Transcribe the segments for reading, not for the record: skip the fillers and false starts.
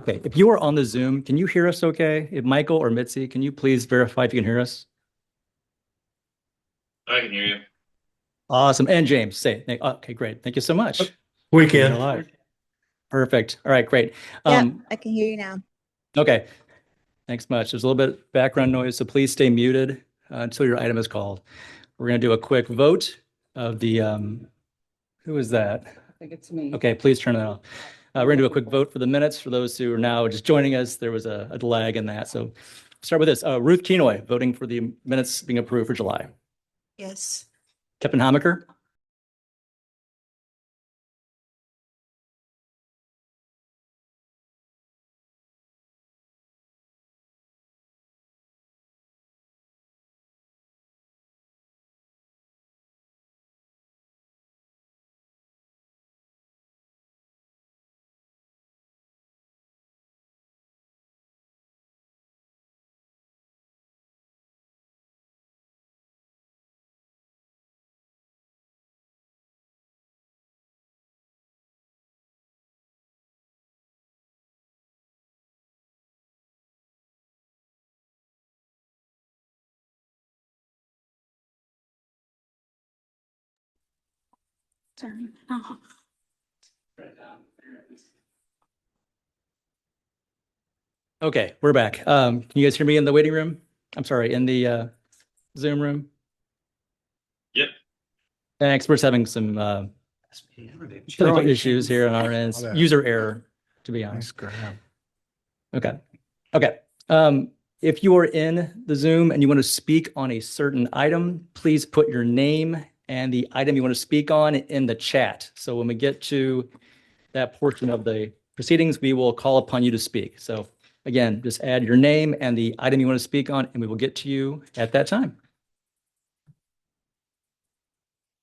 Okay, if you are on the Zoom, can you hear us okay? If Michael or Mitzi, can you please verify if you can hear us? I can hear you. Awesome. And James, say, okay, great. Thank you so much. We You're can. live. Perfect. All right, great. Yeah, Um, I can hear you now. okay, thanks much. There's a little bit of background noise, so please stay muted until your item is called. We're going to do a quick vote of the, who is that? I think it's me. Okay, please turn that off. We're going to do a quick vote for the minutes. For those who are now just joining us, there was a lag in that. So start with this. Ruth Kenoy voting for the minutes being approved for July. Yes. Captain Hamaker, Turn off. okay, we're back. Can you guys hear me in the waiting room? I'm sorry, in the Zoom room? Yep. Thanks. We're just having some technical issues here on our end. User error, to be honest. Okay. Okay. If you are in the Zoom and you want to speak on a certain item, please put your name and the item you want to speak on in the chat. So when we get to that portion of the proceedings, we will call upon you to speak. So again, just add your name and the item you want to speak on, and we will get to you at that time.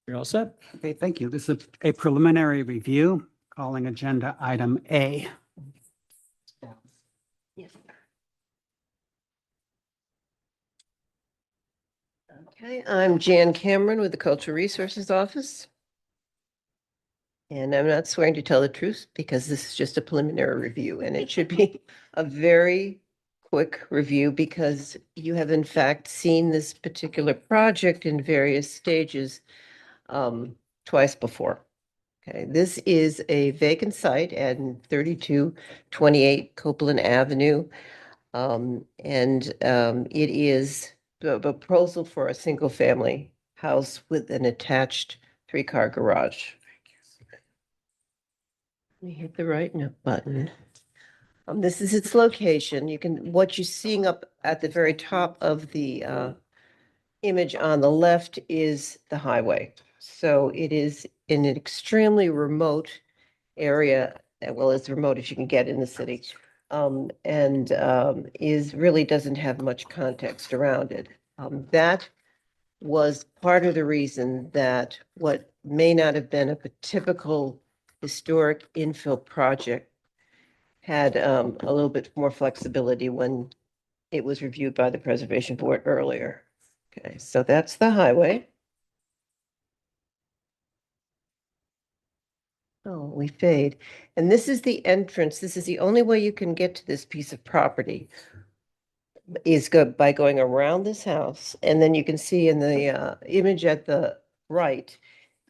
You're all set. Okay, thank you. This is a preliminary review, calling agenda item A. Okay, I'm Jan Cameron with the Cultural Resources Office. And I'm not swearing to tell the truth because this is just a preliminary review and it should be a very quick review because you have in fact seen this particular project in various stages twice before. Okay, this is a vacant site at 3228 Copeland Avenue. It is the proposal for a single family house with an attached 3-car garage. Let me hit the right button. This is its location. What you're seeing up at the very top of the image on the left is the highway. So it is in an extremely remote area, well, as remote as you can get in the city. Really doesn't have much context around it. That was part of the reason that what may not have been a typical historic infill project had a little bit more flexibility when it was reviewed by the Preservation Board earlier. Okay, so that's the highway. Oh, we fade. And this is the entrance. This is the only way you can get to this piece of property is by going around this house. And then you can see in the image at the right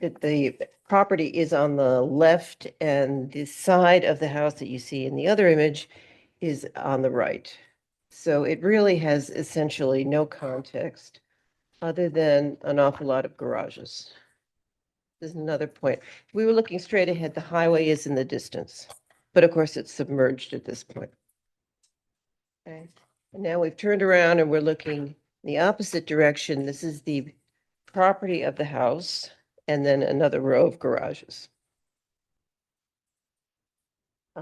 that the property is on the left and the side of the house that you see in the other image is on the right. So it really has essentially no context other than an awful lot of garages. There's another point. If we were looking straight ahead, the highway is in the distance, but of course it's submerged at this point. Okay, and now we've turned around and we're looking the opposite direction. This is the property of the house and then another row of garages.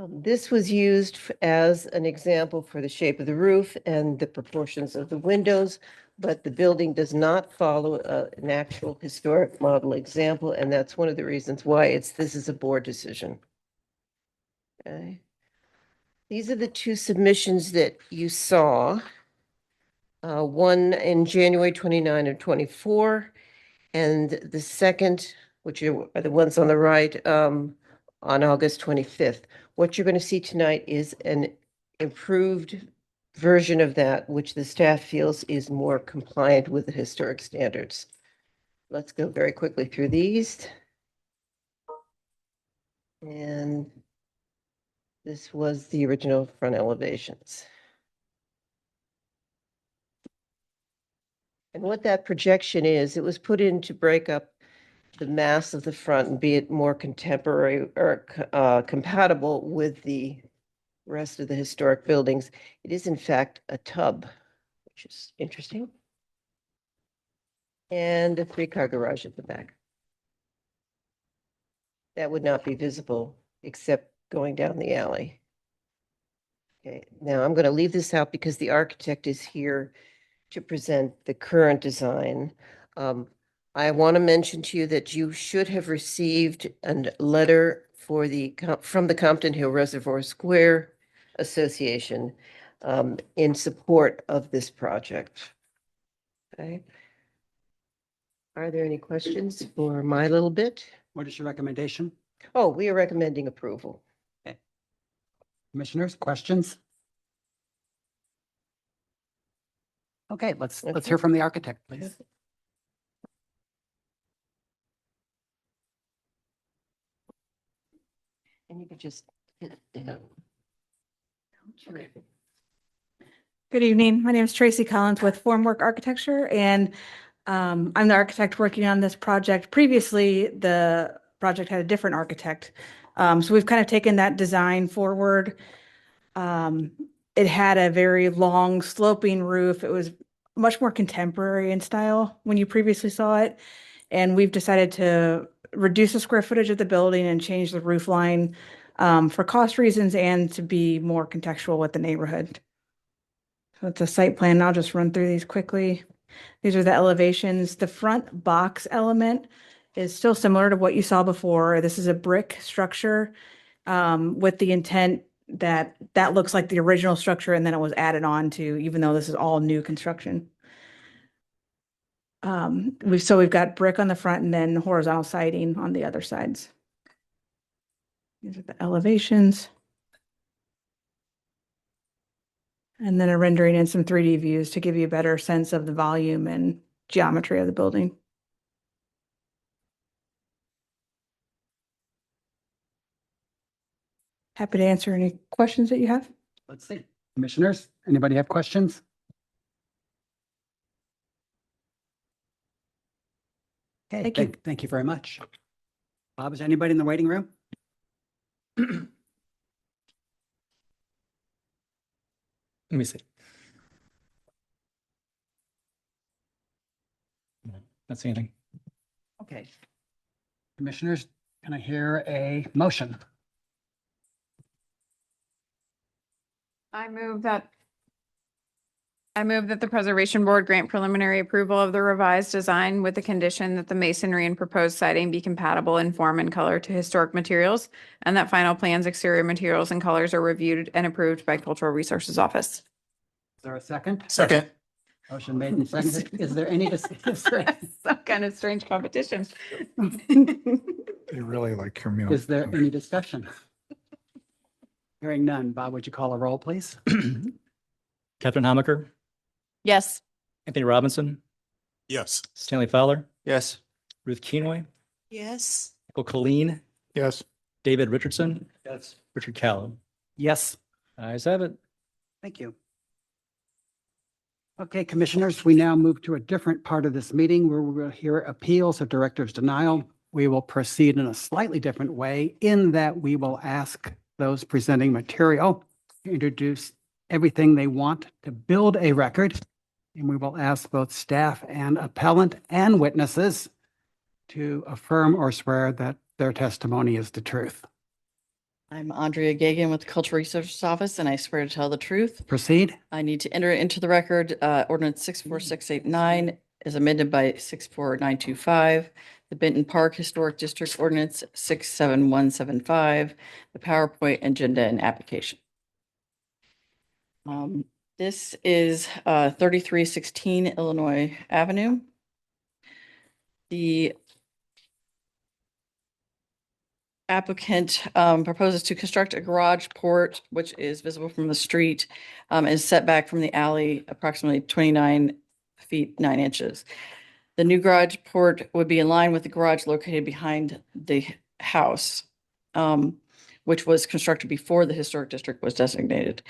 This was used as an example for the shape of the roof and the proportions of the windows, but the building does not follow an actual historic model example, and that's one of the reasons why this is a board decision. Okay. These are the two submissions that you saw. One in January 29 and 24, and the second, which are the ones on the right, on August 25th. What you're going to see tonight is an improved version of that, which the staff feels is more compliant with the historic standards. Let's go very quickly through these. And this was the original front elevations. And what that projection is, it was put in to break up the mass of the front and be it more contemporary or compatible with the rest of the historic buildings. It is in fact a tub, which is interesting. And a 3-car garage at the back. That would not be visible except going down the alley. Okay, now I'm going to leave this out because the architect is here to present the current design. I want to mention to you that you should have received a letter for from the Compton Hill Reservoir Square Association in support of this project. Okay. Are there any questions for my little bit? What is your recommendation? Oh, we are recommending approval. Commissioners, questions? Okay, let's Okay. hear from the architect, please. And you could just hit it down. Okay. Good evening. My name is Tracy Collins with Formwork Architecture, and I'm the architect working on this project. Previously, the project had a different architect. So we've kind of taken that design forward. It had a very long sloping roof. It was much more contemporary in style when you previously saw it. And we've decided to reduce the square footage of the building and change the roof line for cost reasons and to be more contextual with the neighborhood. So it's a site plan. I'll just run through these quickly. These are the elevations. The front box element is still similar to what you saw before. This is a brick structure with the intent that that looks like the original structure and then it was added on to, even though this is all new construction. We've got brick on the front and then horizontal siding on the other sides. These are the elevations. And then a rendering and some 3D views to give you a better sense of the volume and geometry of the building. Happy to answer any questions that you have. Let's see. Commissioners, anybody have questions? Okay, Thank you. thank you very much. Bob, is anybody in the waiting room? Let me see. That's anything. Okay. Commissioners, can I hear a motion? I move that the Preservation Board grant preliminary approval of the revised design with the condition that the masonry and proposed siding be compatible in form and color to historic materials, and that final plans, exterior materials, and colors are reviewed and approved by Cultural Resources Office. Is there a second? Second. Motion made and seconded. Is there any discussion? Some kind of strange competition. They really like your meal. Is there any discussion? Hearing none. Bob, would you call a roll, please? Catherine Hamaker, Yes. Anthony Robinson, Yes. Stanley Fowler, Yes. Ruth Kenoy, Yes. Michael Colleen, Yes. David Richardson. Yes. Richard Callum. Yes. Ayes have it. Thank you. Okay, commissioners, we now move to a different part of this meeting where we will hear appeals of director's denial. We will proceed in a slightly different way in that we will ask those presenting material to introduce everything they want to build a record. And we will ask both staff and appellant and witnesses to affirm or swear that their testimony is the truth. I'm Andrea Gagan with the Cultural Resources Office, and I swear to tell the truth. Proceed. I need to enter into the record, ordinance 64689 is amended by 64925, the Benton Park Historic District Ordinance 67175, the PowerPoint agenda and application. This is 3316 Illinois Avenue. The applicant proposes to construct a garage port, which is visible from the street, is set back from the alley approximately 29 feet, 9 inches. The new garage port would be in line with the garage located behind the house, which was constructed before the historic district was designated.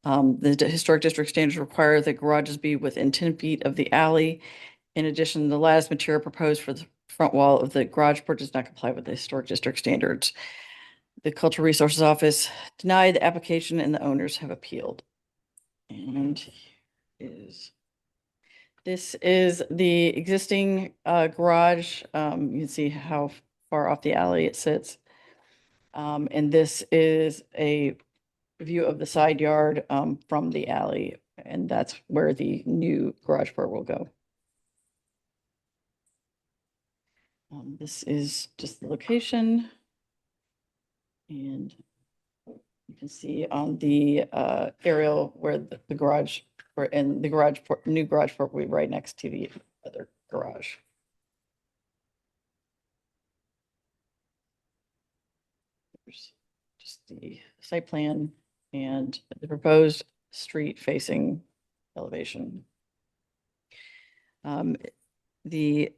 The historic district standards require that garages be within 10 feet of the alley. In addition, the lattice material proposed for the front wall of the garage port does not comply with the historic district standards. The Cultural Resources Office denied the application and the owners have appealed. And this is the existing garage. You can see how far off the alley it sits. And this is a view of the side yard from the alley, and that's where the new garage port will go. This is just the location. And you can see on the aerial where the garage, and the garage port, new garage port will be right next to the other garage. Here's just the site plan and the proposed street facing elevation. The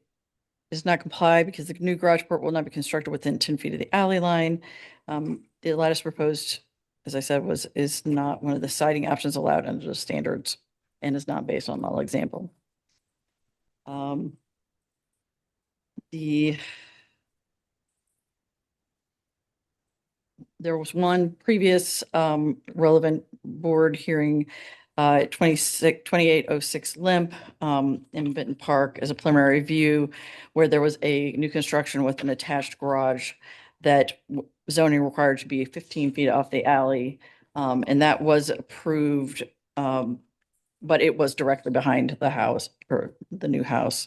does not comply because the new garage port will not be constructed within 10 feet of the alley line. The lattice proposed, as I said, is not one of the siding options allowed under the standards and is not based on model example. There was one previous relevant board hearing, 2806 Limp in Benton Park as a preliminary review, where there was a new construction with an attached garage that zoning required to be 15 feet off the alley. And that was approved, but it was directly behind the house or the new house.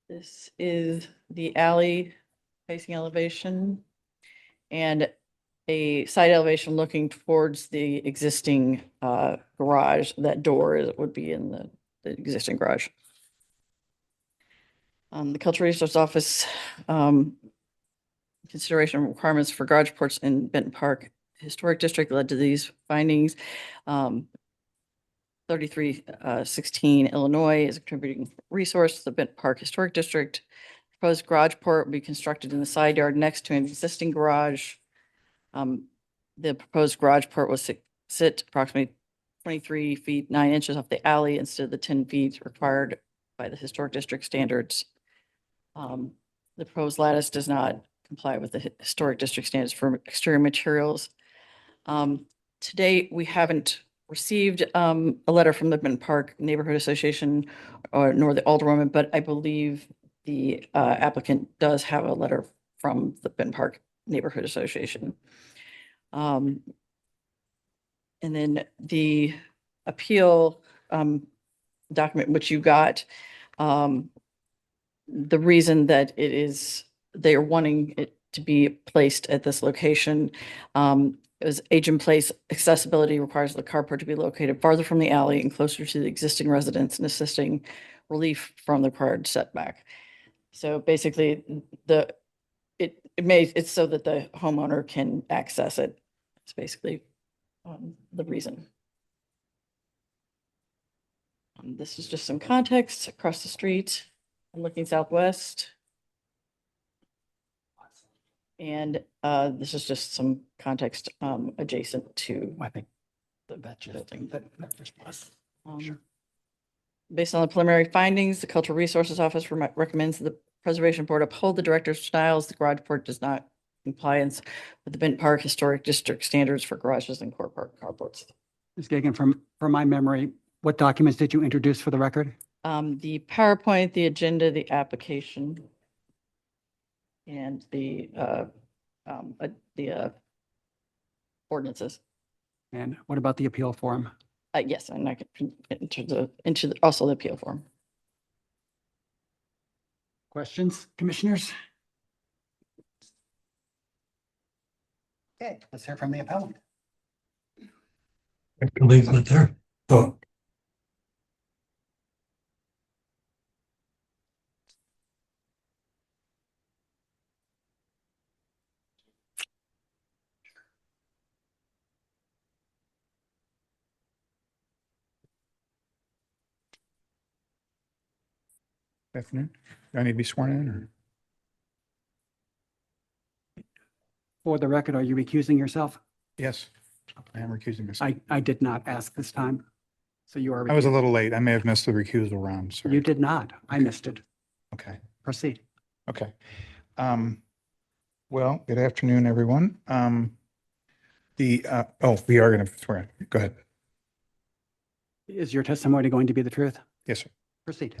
This is the alley facing elevation and a side elevation looking towards the existing garage. That door would be in the existing garage. The Cultural Resource Office consideration of requirements for garage ports in Benton Park Historic District led to these findings. 3316 Illinois is a contributing resource to the Benton Park Historic District. Proposed garage port will be constructed in the side yard next to an existing garage. The proposed garage port will sit approximately 23 feet, 9 inches off the alley instead of the 10 feet required by the historic district standards. The proposed lattice does not comply with the historic district standards for exterior materials. To date, we haven't received a letter from the Benton Park Neighborhood Association nor the Alderwoman, but I believe the applicant does have a letter from the Benton Park Neighborhood Association. And then the appeal document, which you got, the reason that they are wanting it to be placed at this location is age in place accessibility requires the carport to be located farther from the alley and closer to the existing residence and assisting relief from the required setback. So basically, it's so that the homeowner can access it. It's basically the reason. This is just some context across the street. I'm looking southwest. And this is just some context adjacent to I think that's building. that first plus. Sure. Based on the preliminary findings, the Cultural Resources Office recommends the Preservation Board uphold the director's denials. The garage port does not compliance with the Benton Park Historic District standards for garages and carports. Ms. Gagan, from my memory, what documents did you introduce for the record? The PowerPoint, the agenda, the application, and the ordinances. And what about the appeal form? Yes, and I can into also the appeal form. Questions, commissioners? Okay, let's hear from the appellant. I can leave it there. So. Afternoon. Do I need to be sworn in or? For the record, are you recusing yourself? Yes, I am recusing myself. I did not ask this time. So you are. I was a recused. little late. I may have missed the recusal round. Sorry. You did not. I missed it. Okay. Proceed. Okay. Well, good afternoon, everyone. We are going to swear in. Go ahead. Is your testimony going to be the truth? Yes, sir. Proceed.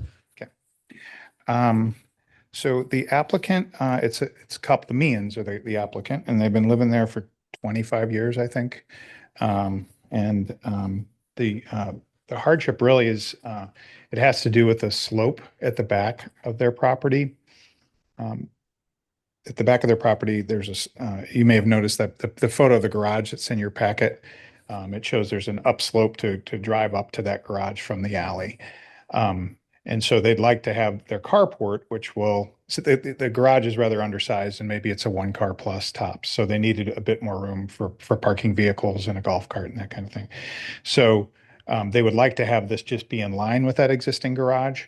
So the applicant, it's the Meehan's are the applicant, and they've been living there for 25 years, I think. The hardship really is, it has to do with the slope at the back of their property. At the back of their property, there's you may have noticed that the photo of the garage that's in your packet, it shows there's an upslope to drive up to that garage from the alley. And so they'd like to have their carport, which so the garage is rather undersized and maybe it's a 1-car plus tops. So they needed a bit more room for parking vehicles and a golf cart and that kind of thing. So they would like to have this just be in line with that existing garage,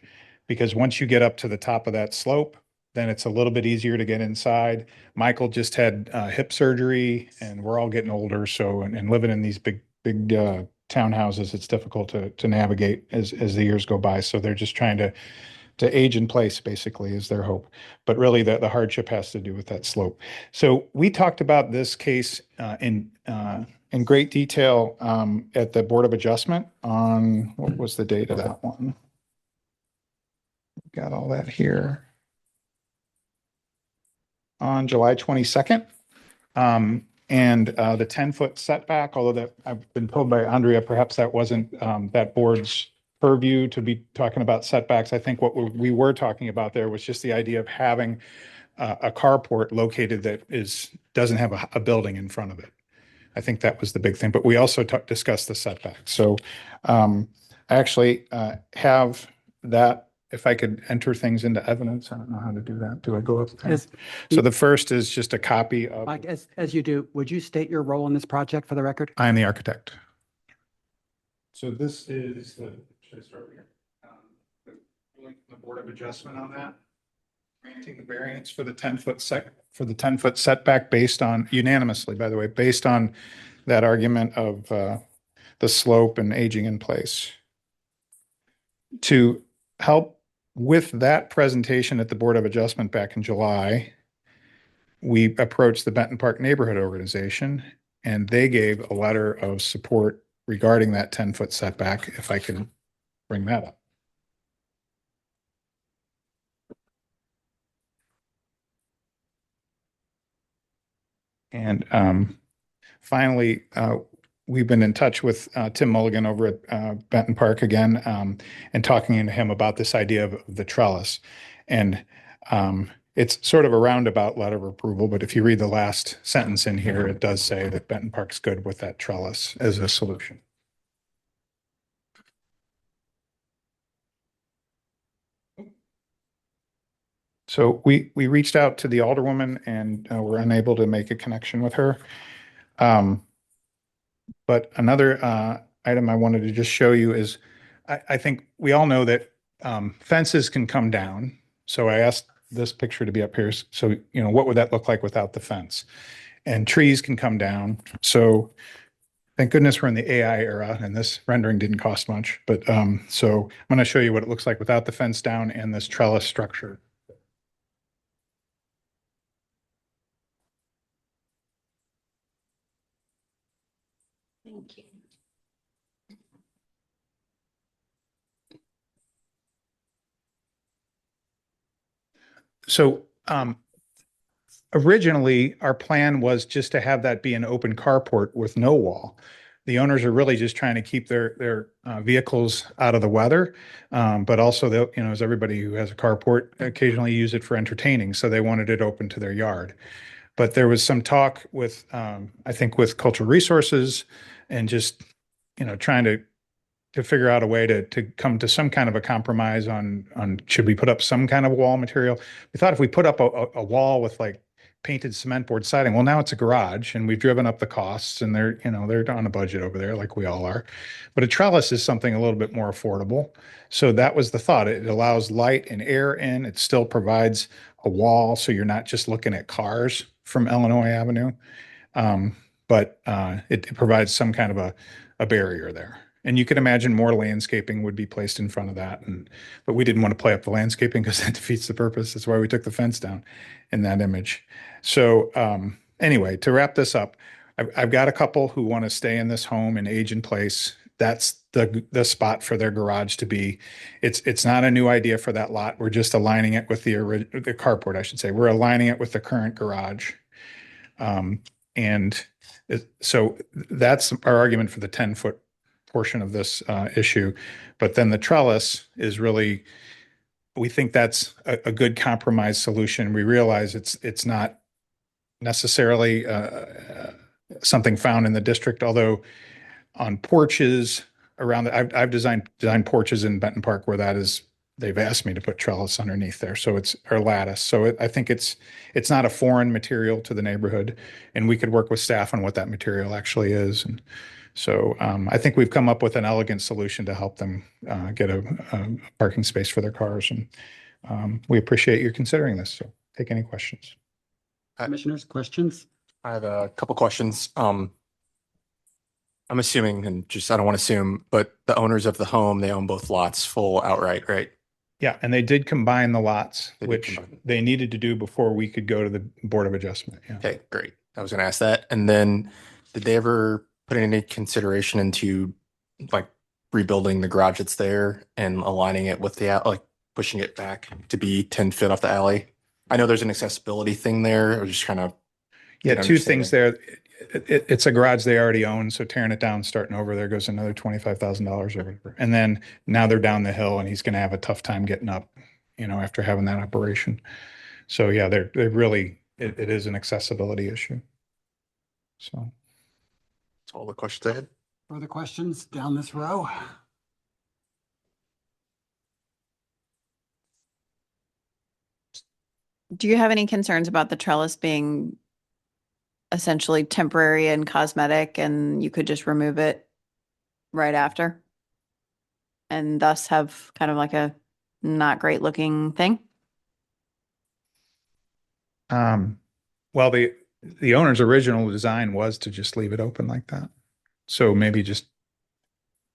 because once you get up to the top of that slope, then it's a little bit easier to get inside. Michael just had hip surgery and we're all getting older. So, and living in these big townhouses, it's difficult to navigate as the years go by. So they're just trying to age in place, basically, is their hope. But really the hardship has to do with that slope. So we talked about this case in great detail at the Board of Adjustment on, what was the date of that one? Got all that here. On July 22nd. And the 10-foot setback, although that I've been told by Andrea, perhaps that wasn't that board's purview to be talking about setbacks. I think what we were talking about there was just the idea of having a carport located that doesn't have a building in front of it. I think that was the big thing, but we also discussed the setback. So I actually have that. If I could enter things into evidence, I don't know how to do that. Do I go up there? So the first is just a copy of. Mike, as you do, would you state your role in this project for the record? I am the architect. So this is should I start here? The Board of Adjustment on that. Granting the variance for the 10-foot setback based on, unanimously, by the way, based on that argument of the slope and aging in place. To help with that presentation at the Board of Adjustment back in July, we approached the Benton Park Neighborhood Organization, and they gave a letter of support regarding that 10-foot setback, if I can bring that up. And finally, we've been in touch with Tim Mulligan over at Benton Park again, and talking to him about this idea of the trellis. And it's sort of a roundabout letter of approval, but if you read the last sentence in here, it does say that Benton Park's good with that trellis as a solution. So we reached out to the alderwoman and were unable to make a connection with her. But another item I wanted to just show you is, I think we all know that fences can come down. So I asked this picture to be up here. So, what would that look like without the fence? And trees can come down. So thank goodness we're in the AI era and this rendering didn't cost much. But so I'm going to show you what it looks like without the fence down and this trellis structure. Thank you. So originally, our plan was just to have that be an open carport with no wall. The owners are really just trying to keep their vehicles out of the weather, but also, as everybody who has a carport occasionally use it for entertaining, so they wanted it open to their yard. But there was some talk with, I think, with Cultural Resources and just, trying to figure out a way to come to some kind of a compromise on should we put up some kind of wall material. We thought if we put up a wall with like painted cement board siding. Well, now it's a garage and we've driven up the costs and they're, they're on a budget over there like we all are. But a trellis is something a little bit more affordable. So that was the thought. It allows light and air in. It still provides a wall. So you're not just looking at cars from Illinois Avenue. It provides some kind of a barrier there. And you can imagine more landscaping would be placed in front of that. But we didn't want to play up the landscaping because that defeats the purpose. That's why we took the fence down in that image. So anyway, to wrap this up, I've got a couple who want to stay in this home and age in place. That's the spot for their garage to be. It's not a new idea for that lot. We're just aligning it with the carport, I should say. We're aligning it with the current garage. So that's our argument for the 10-foot portion of this issue. But then the trellis is really, we think that's a good compromise solution. We realize it's not necessarily something found in the district, although on porches around I've designed porches in Benton Park where they've asked me to put trellis underneath there. So or lattice. So I think it's not a foreign material to the neighborhood, and we could work with staff on what that material actually is. And so I think we've come up with an elegant solution to help them get a parking space for their cars. And we appreciate you considering this. So take any questions. Commissioners, questions? I have a couple questions. I'm assuming, and just I don't want to assume, but the owners of the home, they own both lots full outright, right? Yeah, and they did combine the lots, They did which combine. they needed to do before we could go to the Board of Adjustment. Yeah. Okay, great. I was going to ask that. And then did they ever put any consideration into like rebuilding the garage that's there and aligning it with like pushing it back to be 10 feet off the alley? I know there's an accessibility thing there, or just kind of. Yeah, get two things understanding. there. It's a garage they already own, so tearing it down, starting over, there goes another $25,000 or whatever. And then now they're down the hill and he's going to have a tough time getting up, after having that operation. So yeah, they're really, it is an accessibility issue. So. That's all the questions I had. Further questions down this row? Do you have any concerns about the trellis being essentially temporary and cosmetic and you could just remove it right after? And thus have kind of like a not great looking thing? Well, the owner's original design was to just leave it open like that. So maybe just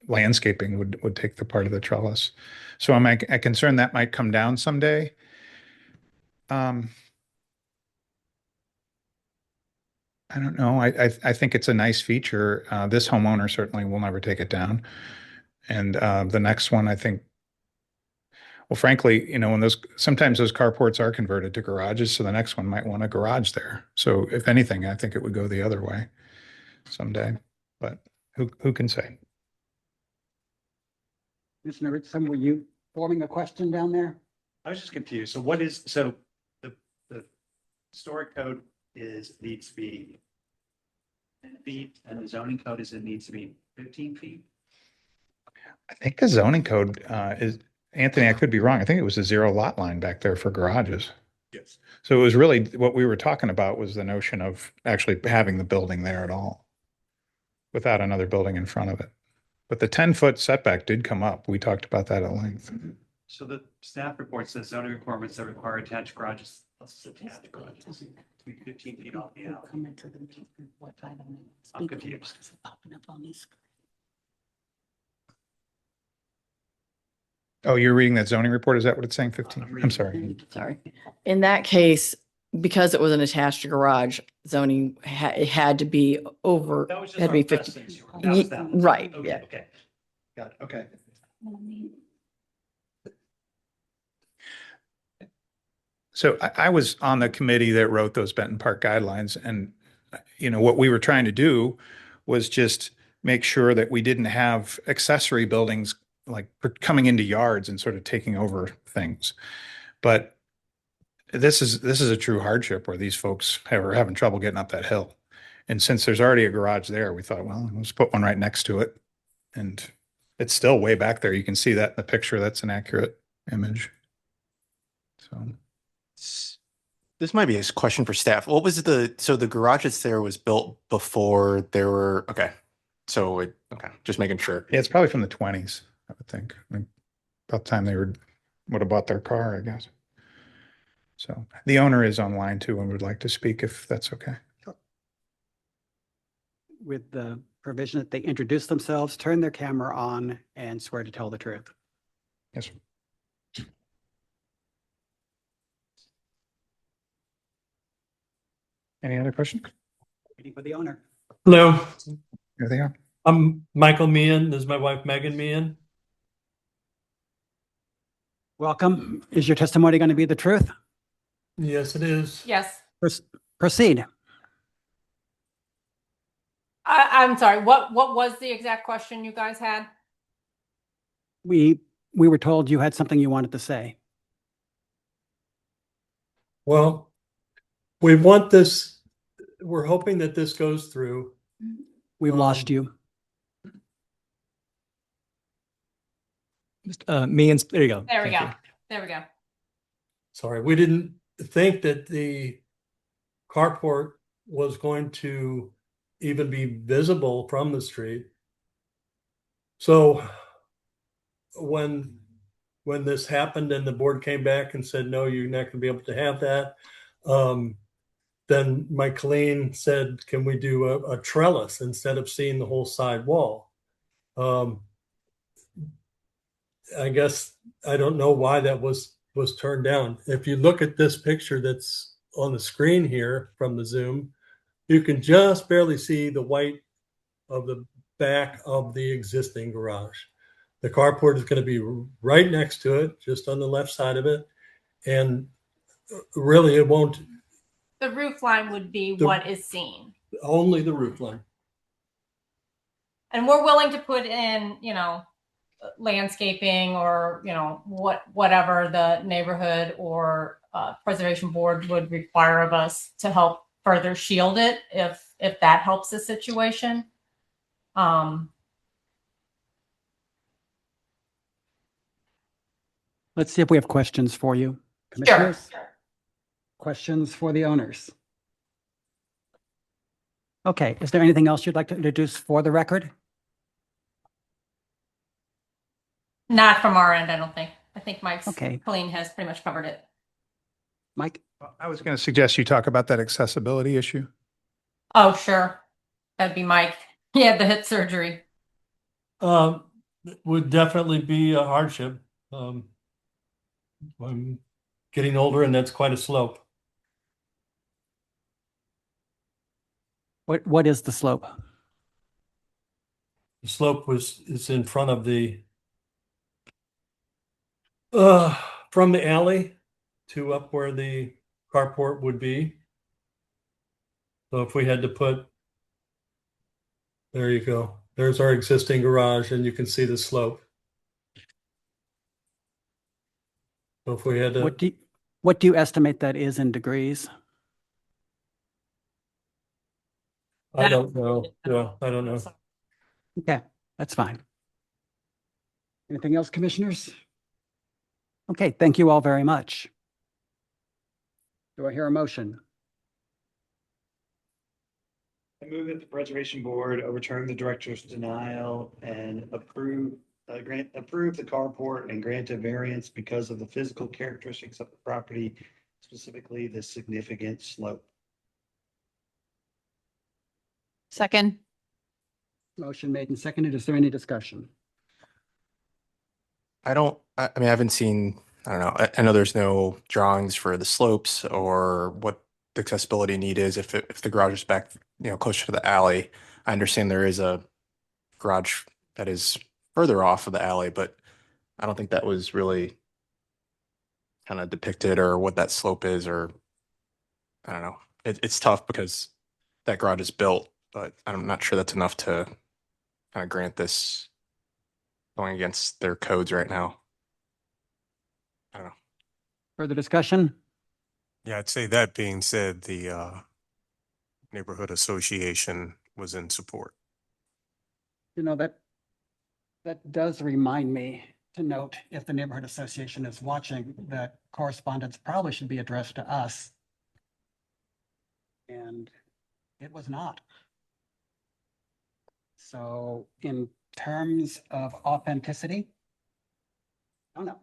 landscaping would take the part of the trellis. So am I concerned that might come down someday? I don't know. I think it's a nice feature. This homeowner certainly will never take it down. And the next one, I think, well, frankly, sometimes those carports are converted to garages, so the next one might want a garage there. So if anything, I think it would go the other way someday, but who can say? Commissioner Richardson, were you forming a question down there? I was just confused. So the historic code needs to be 10 feet and the zoning code it needs to be 15 feet? I think the zoning code is, Anthony, I could be wrong. I think it was a 0 lot line back there for garages. Yes. So it was really, what we were talking about was the notion of actually having the building there at all without another building in front of it. But the 10-foot setback did come up. We talked about that at length. So the staff report says zoning requirements that require attached garages, attached garages to be 15 feet off the alley. I'm confused. Oh, you're reading that zoning report? Is that what it's saying? 15? I'm sorry. Sorry. In that case, because it was an attached garage, zoning it had to be over, That was just had to our be 50. precedence. That was that one. Right, Okay, yeah. Okay. Got it. Okay. So I was on the committee that wrote those Benton Park guidelines, and what we were trying to do was just make sure that we didn't have accessory buildings like coming into yards and sort of taking over things. But this is a true hardship where these folks are having trouble getting up that hill. And since there's already a garage there, we thought, well, let's put one right next to it. And it's still way back there. You can see that in the picture. That's an accurate image. So. This might be a question for staff. What was so the garage that's there was built before there were, okay. So, okay, just making sure. Yeah, it's probably from the 20s, I would think. I mean, about the time they would have bought their car, I guess. So the owner is online too and would like to speak if that's okay. With the provision that they introduce themselves, turn their camera on, and swear to tell the truth. Yes. Any other questions? Waiting for the owner. Hello, Here they are. I'm Michael Meehan. This is my wife Megan Meehan. Welcome. Is your testimony going to be the truth? Yes, it is. Yes. Proceed. I'm sorry, what was the exact question you guys had? We were told you had something you wanted to say. Well, we want this, we're hoping that this goes through. We've lost you. Me and, there you go. There we Thank go. you. There we go. Sorry, we didn't think that the carport was going to even be visible from the street. So when this happened and the board came back and said, no, you're not going to be able to have that, then Mike Colleen said, can we do a trellis instead of seeing the whole side wall? I guess I don't know why that was turned down. If you look at this picture that's on the screen here from the Zoom, you can just barely see the white of the back of the existing garage. The carport is going to be right next to it, just on the left side of it. And really, it won't. The roof line would be what is seen. Only the roof line. And we're willing to put in, landscaping or, whatever the neighborhood or preservation board would require of us to help further shield it if that helps the situation. Let's see if we have questions for you. Sure. Commissioners? Questions for the owners? Okay, is there anything else you'd like to introduce for the record? Not from our end, I don't think. I think Mike's Okay. Colleen has pretty much covered it. Mike? I was going to suggest you talk about that accessibility issue. Oh, sure. That'd be Mike. He had the hip surgery. Would definitely be a hardship. I'm getting older and that's quite a slope. What is the slope? The slope is in front of the from the alley to up where the carport would be. So if we had to put, there you go. There's our existing garage and you can see the slope. So if we had to, What do you estimate that is in degrees? I don't know. Yeah, I don't know. Okay, that's fine. Anything else, commissioners? Okay, thank you all very much. Do I hear a motion? I move that the Preservation Board overturn the director's denial and approve the carport and grant a variance because of the physical characteristics of the property, specifically the significant slope. Second. Motion made and seconded. Is there any discussion? I mean, I haven't seen, I don't know. I know there's no drawings for the slopes or what the accessibility need is if the garage is back, closer to the alley. I understand there is a garage that is further off of the alley, but I don't think that was really kind of depicted or what that slope is, or I don't know. It's tough because that garage is built, but I'm not sure that's enough to kind of grant this going against their codes right now. I don't know. Further discussion? Yeah, I'd say that being said, the neighborhood association was in support. That does remind me to note, if the neighborhood association is watching, that correspondence probably should be addressed to us And it was not. So in terms of authenticity, I don't know.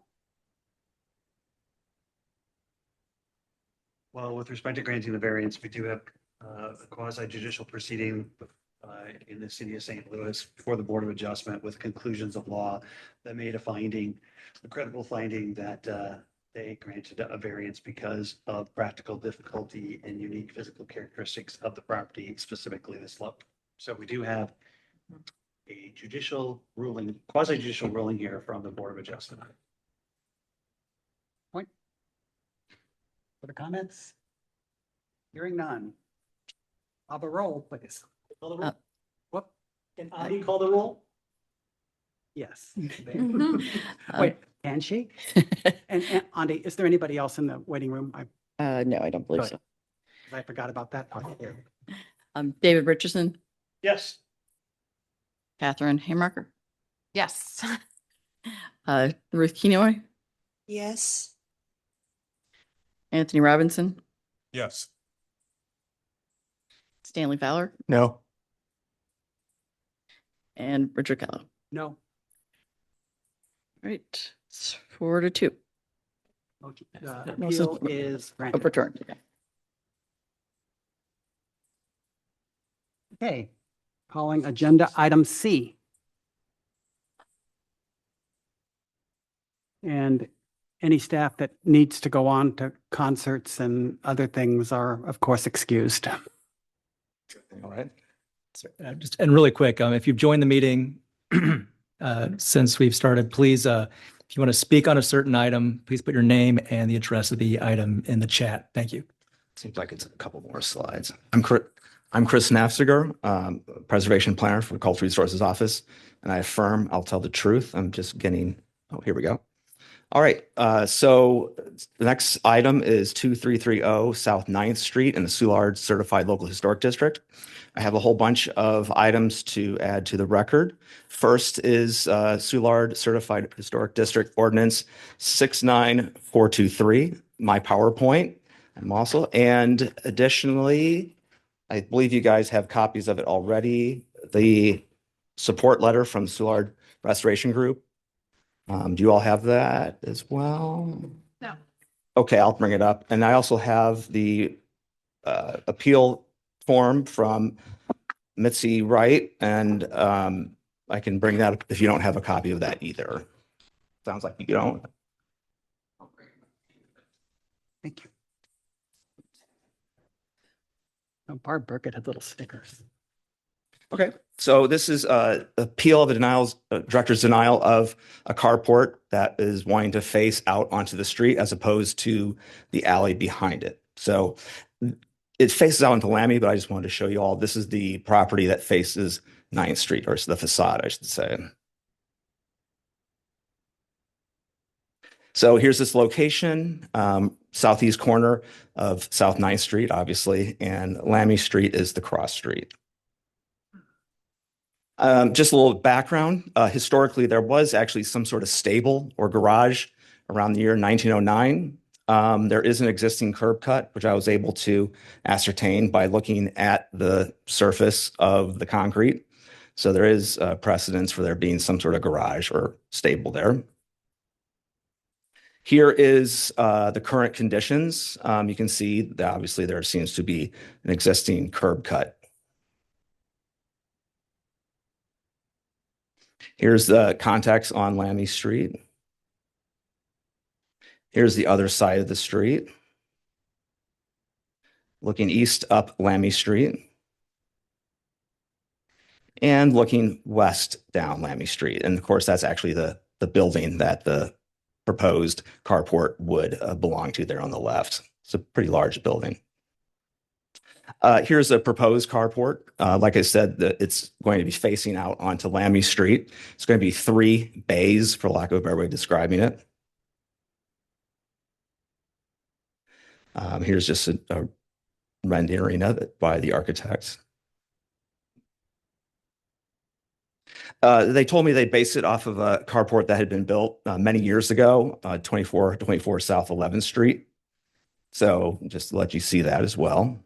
Well, with respect to granting the variance, we do have a quasi judicial proceeding in the city of St. Louis before the Board of Adjustment with conclusions of law that made a finding, a credible finding that they granted a variance because of practical difficulty and unique physical characteristics of the property, specifically the slope. So we do have a judicial ruling, quasi judicial ruling here from the Board of Adjustment. For the comments? Hearing none. Have a roll, please. Call the roll. Whoop, Can Adi call the roll? yes. Um, Wait, can she? And Andy, is there anybody else in the waiting room? No, I don't believe Good. so. I forgot about that part. David Richardson, Yes. Catherine Haymarker, Yes. Ruth Kenoy, Yes. Anthony Robinson, Yes. Stanley Fowler, No. and Richard Kello. No. Right, it's 4-2. Motion- No, so- Appeal is granted. Overturned. Yeah. Okay, calling agenda item C. And any staff that needs to go on to concerts and other things are, of course, excused. All right. And really quick, if you've joined the meeting since we've started, please, if you want to speak on a certain item, please put your name and the address of the item in the chat. Thank you. Seems like it's a couple more slides. I'm Chris Nafziger, Preservation Planner for Cultural Resources Office, and I affirm I'll tell the truth. I'm just getting, oh, here we go. All right, so the next item is 2330 South 9th Street in the Soulard Certified Local Historic District. I have a whole bunch of items to add to the record. First is Soulard Certified Historic District Ordinance 69423, my PowerPoint. And additionally, I believe you guys have copies of it already. The support letter from Soulard Restoration Group. Do you all have that as well? No. Okay, I'll bring it up. And I also have the appeal form from Mitzi Wright, and I can bring that up if you don't have a copy of that either. Sounds like you don't. Thank you. Oh, Barb Burkett had little stickers. Okay, so this is appeal of the director's denial of a carport that is wanting to face out onto the street as opposed to the alley behind it. So it faces out into Lamy, but I just wanted to show you all, this is the property that faces 9th Street, or the facade, I should say. So here's this location, southeast corner of South 9th Street, obviously, and Lamy Street is the cross street. Just a little background. Historically, there was actually some sort of stable or garage around the year 1909. There is an existing curb cut, which I was able to ascertain by looking at the surface of the concrete. So there is precedence for there being some sort of garage or stable there. Here is the current conditions. You can see that obviously there seems to be an existing curb cut. Here's the context on Lamy Street. Here's the other side of the street. Looking east up Lamy Street. And looking west down Lamy Street. And of course, that's actually the building that the proposed carport would belong to there on the left. It's a pretty large building. Here's a proposed carport. Like I said, it's going to be facing out onto Lamy Street. It's going to be 3 bays, for lack of a better way of describing it. Here's just a rendering of it by the architects. They told me they based it off of a carport that had been built many years ago, 2424 South 11th Street. So just to let you see that as well.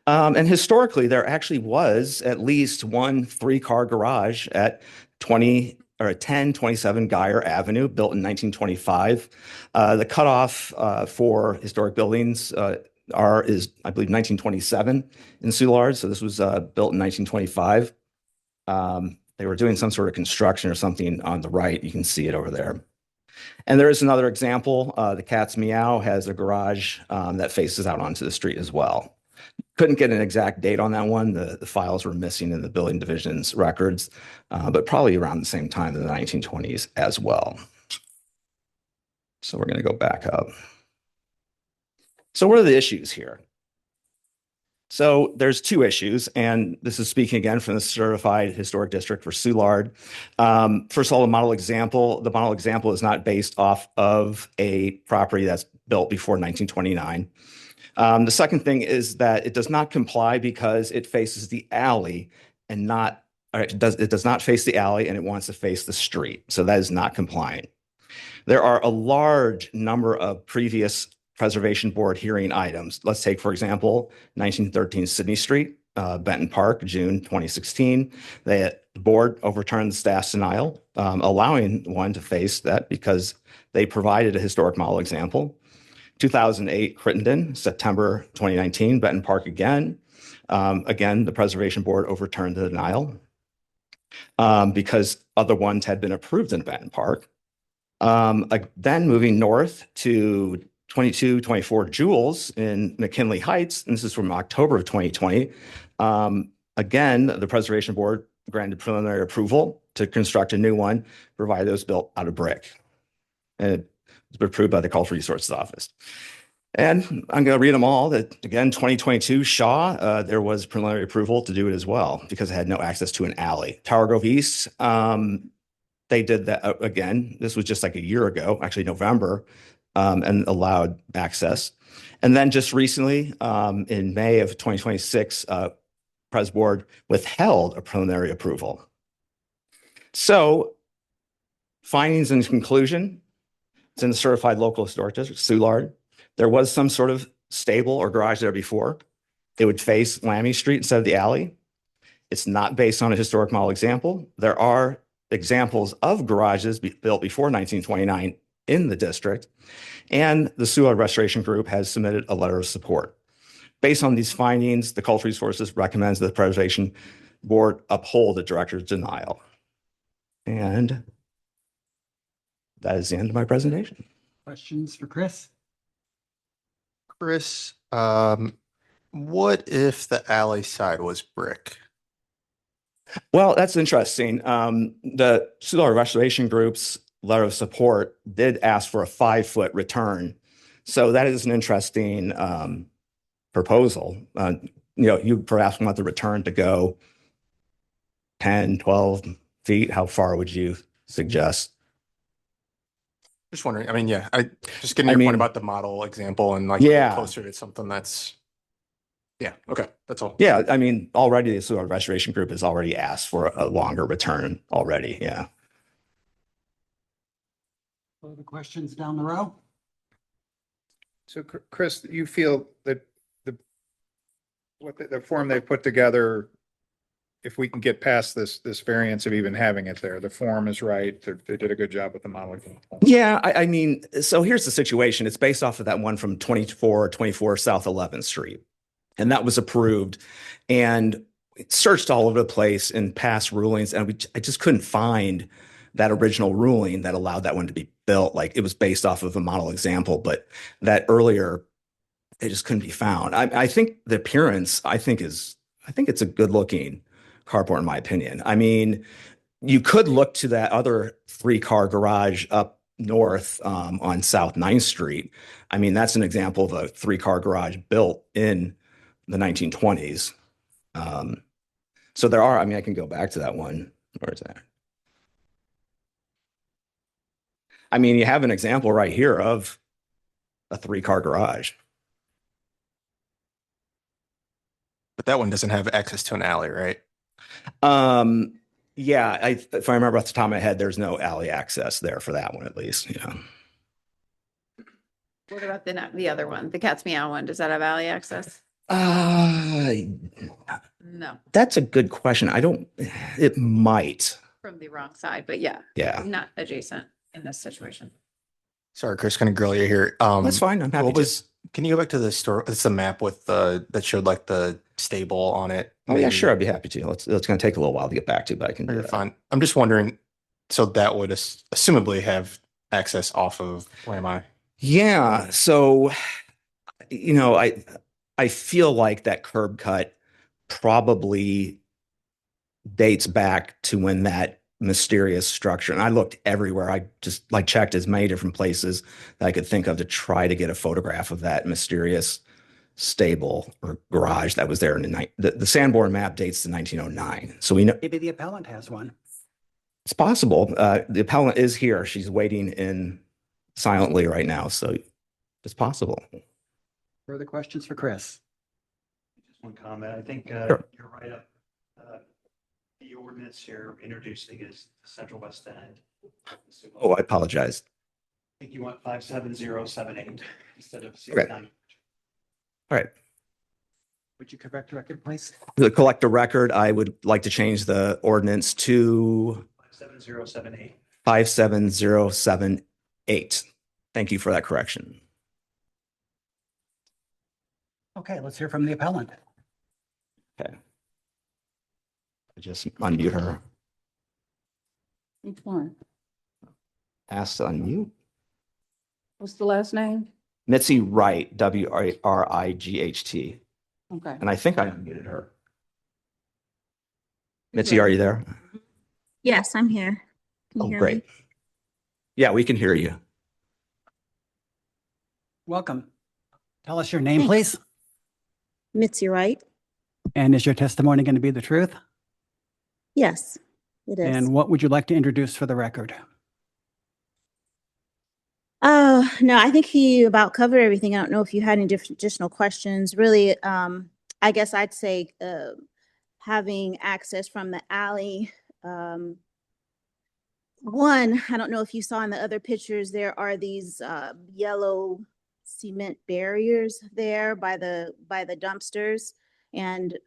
And historically, there actually was at least one 3-car garage at 1027 Geyer Avenue, built in 1925. The cutoff for historic buildings is, I believe, 1927 in Soulard. So this was built in 1925. They were doing some sort of construction or something on the right. You can see it over there. And there is another example. The Cat's Meow has a garage that faces out onto the street as well. Couldn't get an exact date on that one. The files were missing in the building division's records, but probably around the same time in the 1920s as well. So we're going to go back up. So what are the issues here? So there's 2 issues, and this is speaking again from the Certified Historic District for Soulard. First of all, the model example is not based off of a property that's built before 1929. The second thing is that it does not comply because it faces the alley and it does not face the alley, and it wants to face the street. So that is not compliant. There are a large number of previous Preservation Board hearing items. Let's take, for example, 1913 Sydney Street, Benton Park, June 2016. The board overturned the staff's denial, allowing one to face that because they provided a historic model example. 2008 Crittenden, September 2019, Benton Park again. Again, the Preservation Board overturned the denial because other ones had been approved in Benton Park. Then moving north to 2224 Jules in McKinley Heights, and this is from October of 2020. Again, the Preservation Board granted preliminary approval to construct a new one, provided it was built out of brick. And it was approved by the Cultural Resources Office. And I'm going to read them all. That again, 2022 Shaw, there was preliminary approval to do it as well because it had no access to an alley. Tower Grove East, they did that again. This was just like a year ago, actually November, and allowed access. And then just recently, in May of 2026, Pres Board withheld a preliminary approval. So findings and conclusion, it's in the Certified Local Historic District, Soulard. There was some sort of stable or garage there before. It would face Lammy Street instead of the alley. It's not based on a historic model example. There are examples of garages built before 1929 in the district, and the Soulard Restoration Group has submitted a letter of support. Based on these findings, the Cultural Resources recommends that the Preservation Board uphold the director's denial. And that is the end of my presentation. Questions for Chris? Chris, what if the alley side was brick? Well, that's interesting. The Soulard Restoration Group's letter of support did ask for a 5-foot return. So that is an interesting proposal. You perhaps want the return to go 10, 12 feet. How far would you suggest? Just wondering. I mean, yeah, just getting your point about the model example and like closer to something that's, okay, that's all. Yeah, I mean, already the Soulard Restoration Group has already asked for a longer return already. Yeah. Other questions down the row? So Chris, you feel that the form they put together, if we can get past this variance of even having it there, the form is right. They did a good job with the model. Yeah, I mean, so here's the situation. It's based off of that one from 2424 South 11th Street. And that was approved. And it searched all over the place in past rulings. And I just couldn't find that original ruling that allowed that one to be built. Like it was based off of a model example, but that earlier, it just couldn't be found. I think the appearance, I think it's a good looking carport in my opinion. I mean, you could look to that other 3-car garage up north on South 9th Street. I mean, that's an example of a 3-car garage built in the 1920s. So there are, I mean, I can go back to that one. Where is that? I mean, you have an example right here of a 3-car garage. But that one doesn't have access to an alley, right? Yeah, if I remember off the top of my head, there's no alley access there for that one, at least. What about the other one, the Cat's Meow one? Does that have alley access? Uh, No, that's a good question. It might. from the wrong side, but yeah. Yeah. Not adjacent in this situation. Sorry, Chris, kind of grill you here. That's fine. I'm happy What to. was, can you go back to the store? It's a map with that showed like the stable on it. Oh, yeah, Maybe- sure. I'd be happy to. It's going to take a little while to get back to, but I can do You're that. fine. I'm just wondering, so that would assumably have access off of, where am I? Yeah. So, I feel like that curb cut probably dates back to when that mysterious structure, and I looked everywhere. I just like checked as many different places that I could think of to try to get a photograph of that mysterious stable or garage that was there in the Sanborn map dates to 1909. So we know Maybe the appellant has one. it's possible. The appellant is here. She's waiting in silently right now. So it's possible. Further questions for Chris? Just one comment. I think Sure. you're right up. The ordinance you're introducing is the Central West End. Oh, I apologize. I think you want 57078 instead of Okay. 69. All right. Would you correct the record, please? To collect a record, I would like to change the ordinance to 57078. 57078. Thank you for that correction. Okay, let's hear from the appellant. Okay. I just unmute her. Which one? Ask to unmute. What's the last name? Mitzi Wright, WRIGHT. Okay. And I think I unmuted her. Mitzi, are you there? Yes, I'm here. Can you Oh, hear great. me? Yeah, we can hear you. Welcome. Tell us your name, Thanks. please. Mitzi Wright? And is your testimony going to be the truth? Yes, it is. And what would you like to introduce for the record? No, I think he about covered everything. I don't know if you had any additional questions. Really, I guess I'd say having access from the alley. One, I don't know if you saw in the other pictures, there are these yellow cement barriers there by the dumpsters. And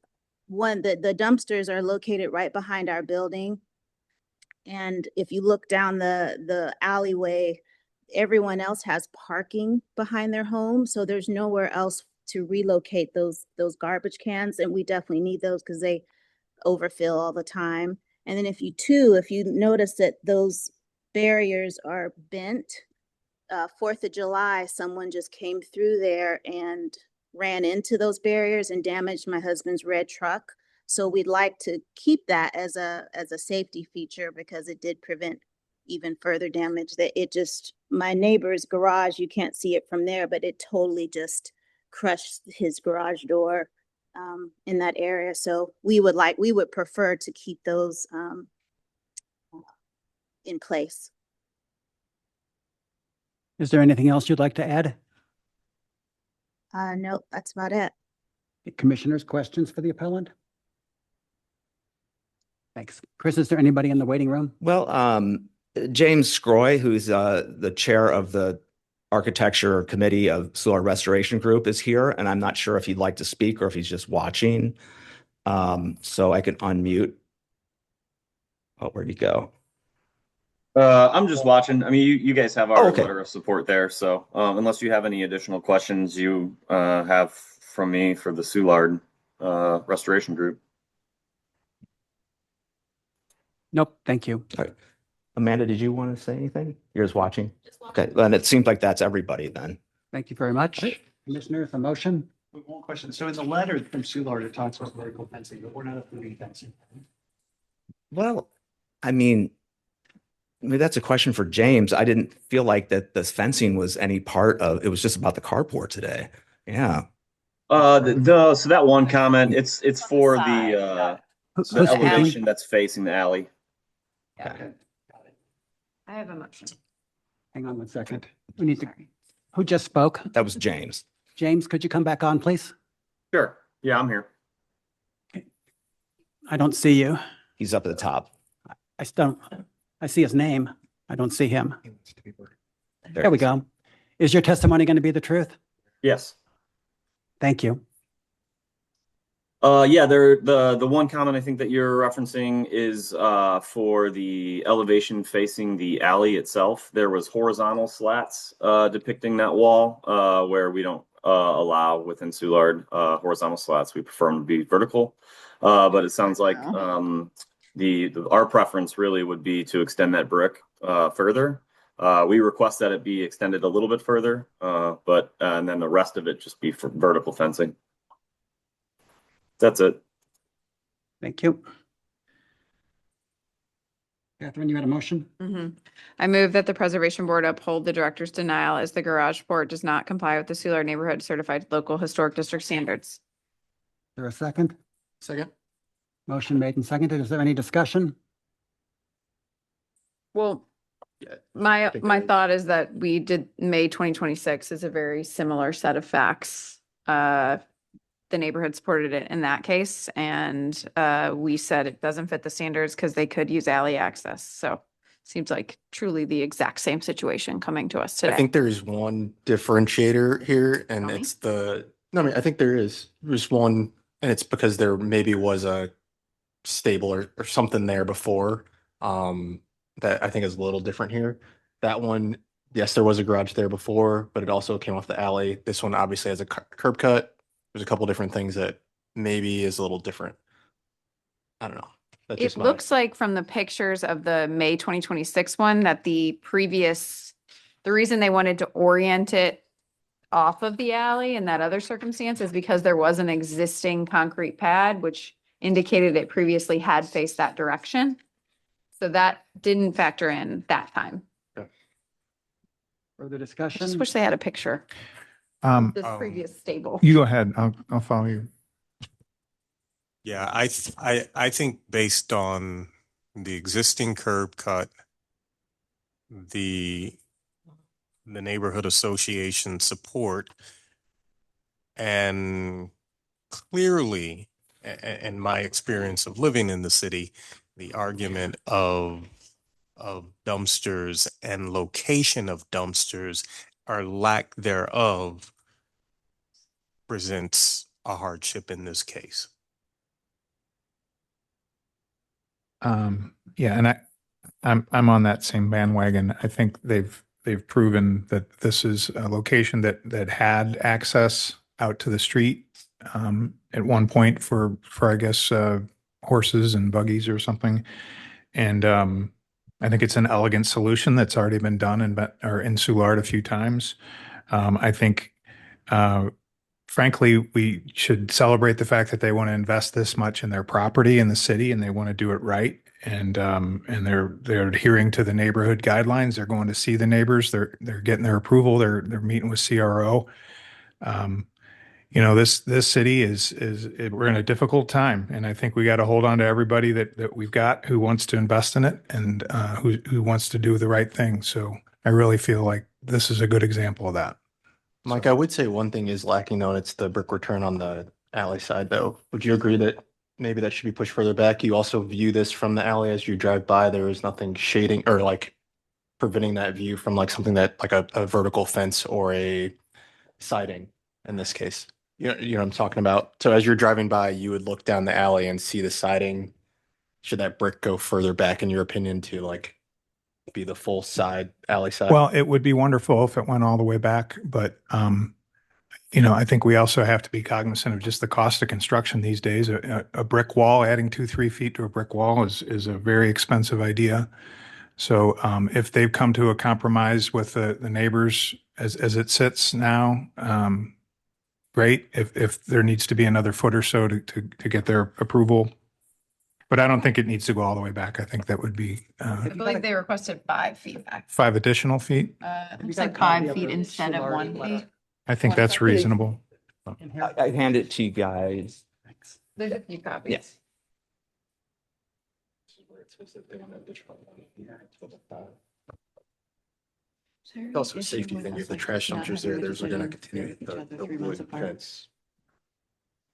the dumpsters are located right behind our building. And if you look down the alleyway, everyone else has parking behind their home. So there's nowhere else to relocate those garbage cans. And we definitely need those because they overfill all the time. And then if you notice that those barriers are bent, 4th of July, someone just came through there and ran into those barriers and damaged my husband's red truck. So we'd like to keep that as a safety feature because it did prevent even further damage. That it just, my neighbor's garage, you can't see it from there, but it totally just crushed his garage door in that area. So we would prefer to keep those in place. Is there anything else you'd like to add? Nope, that's about it. Commissioners, questions for the appellant? Thanks. Chris, is there anybody in the waiting room? Well, James Scroy, who's the chair of the Architecture Committee of Solar Restoration Group, is here, and I'm not sure if he'd like to speak or if he's just watching. So I can unmute. Oh, where'd he go? I'm just watching. I mean, you guys have our Okay. letter of support there. So unless you have any additional questions you have from me for the Soulard Restoration Group. Nope, thank you. All right. Amanda, did you want to say anything? You're just watching? Okay, then it seems like that's everybody then. Thank you very much. Commissioners, a motion? One question. So in the letter from Soulard, it talks about vertical fencing, but we're not approving fencing. Well, I mean, maybe that's a question for James. I didn't feel like that the fencing was any part of, it was just about the carport today. Yeah. So that one comment, it's for the Who's elevation speaking? that's facing the alley. Okay. I have a motion. Hang on 1 second. We need to, who just spoke? That was James. James, could you come back on, please? Sure. Yeah, I'm here. I don't see you. He's up at the top. I see his name. I don't see him. There There we he is. go. Is your testimony going to be the truth? Yes. Thank you. Yeah, the one comment I think that you're referencing is for the elevation facing the alley itself. There was horizontal slats depicting that wall where we don't allow within Soulard horizontal slats. We prefer them to be vertical. But it sounds like our preference really would be to extend that brick further. We request that it be extended a little bit further, but and then the rest of it just be for vertical fencing. That's it. Thank you. Catherine, you had a motion? I move that the Preservation Board uphold the director's denial as the garage port does not comply with the Soulard Neighborhood Certified Local Historic District Standards. Is there a second? Second. Motion made and seconded. Is there any discussion? Well, my thought is that we did May 2026 is a very similar set of facts. The neighborhood supported it in that case, and we said it doesn't fit the standards because they could use alley access. So seems like truly the exact same situation coming to us today. I think there is one differentiator here, and it's no, I mean, I think there's one, and it's because there maybe was a stable or something there before that I think is a little different here. That one, yes, there was a garage there before, but it also came off the alley. This one obviously has a curb cut. There's a couple different things that maybe is a little different. I don't know. That's It just looks like from the pictures of the May 2026 one that the reason they wanted to orient it off of the alley in that other circumstance is because there was an existing concrete pad, which indicated it previously had faced that direction. So that didn't factor in that time. Further I discussion? just wish they had a picture of this previous stable. You go ahead. I'll follow you. Yeah, I think based on the existing curb cut, the neighborhood association support, and clearly, in my experience of living in the city, the argument of dumpsters and location of dumpsters or lack thereof presents a hardship in this case. Yeah, and I'm on that same bandwagon. I think they've proven that this is a location that had access out to the street at one point for I guess horses and buggies or something. And I think it's an elegant solution that's already been done in Soulard a few times. I think frankly, we should celebrate the fact that they want to invest this much in their property in the city and they want to do it right. And they're adhering to the neighborhood guidelines. They're going to see the neighbors. They're getting their approval. They're meeting with CRO. You know, this city we're in a difficult time, and I think we got to hold on to everybody that we've got who wants to invest in it and who wants to do the right thing. So I really feel like this is a good example of that. Mike, I would say one thing is lacking though, and it's the brick return on the alley side though. Would you agree that maybe that should be pushed further back? You also view this from the alley as you drive by. There is nothing shading or like preventing that view from like something that like a vertical fence or a siding in this case. You know what I'm talking about? So as you're driving by, you would look down the alley and see the siding. Should that brick go further back in your opinion to like be the full side alley side? Well, it would be wonderful if it went all the way back, but you know, I think we also have to be cognizant of just the cost of construction these days. A brick wall, adding 2-3 feet to a brick wall is a very expensive idea. So if they've come to a compromise with the neighbors as it sits now, great. If there needs to be another foot or so to get their approval. But I don't think it needs to go all the way back. I think that would be I believe they requested 5 feet back. 5 additional feet. Looks like 5 feet instead of 1 feet. I think that's reasonable. I hand it to you guys. There's a few copies. Yes. It's also a safety thing. If the trash dumpsters there, there's going to continue the wood fence.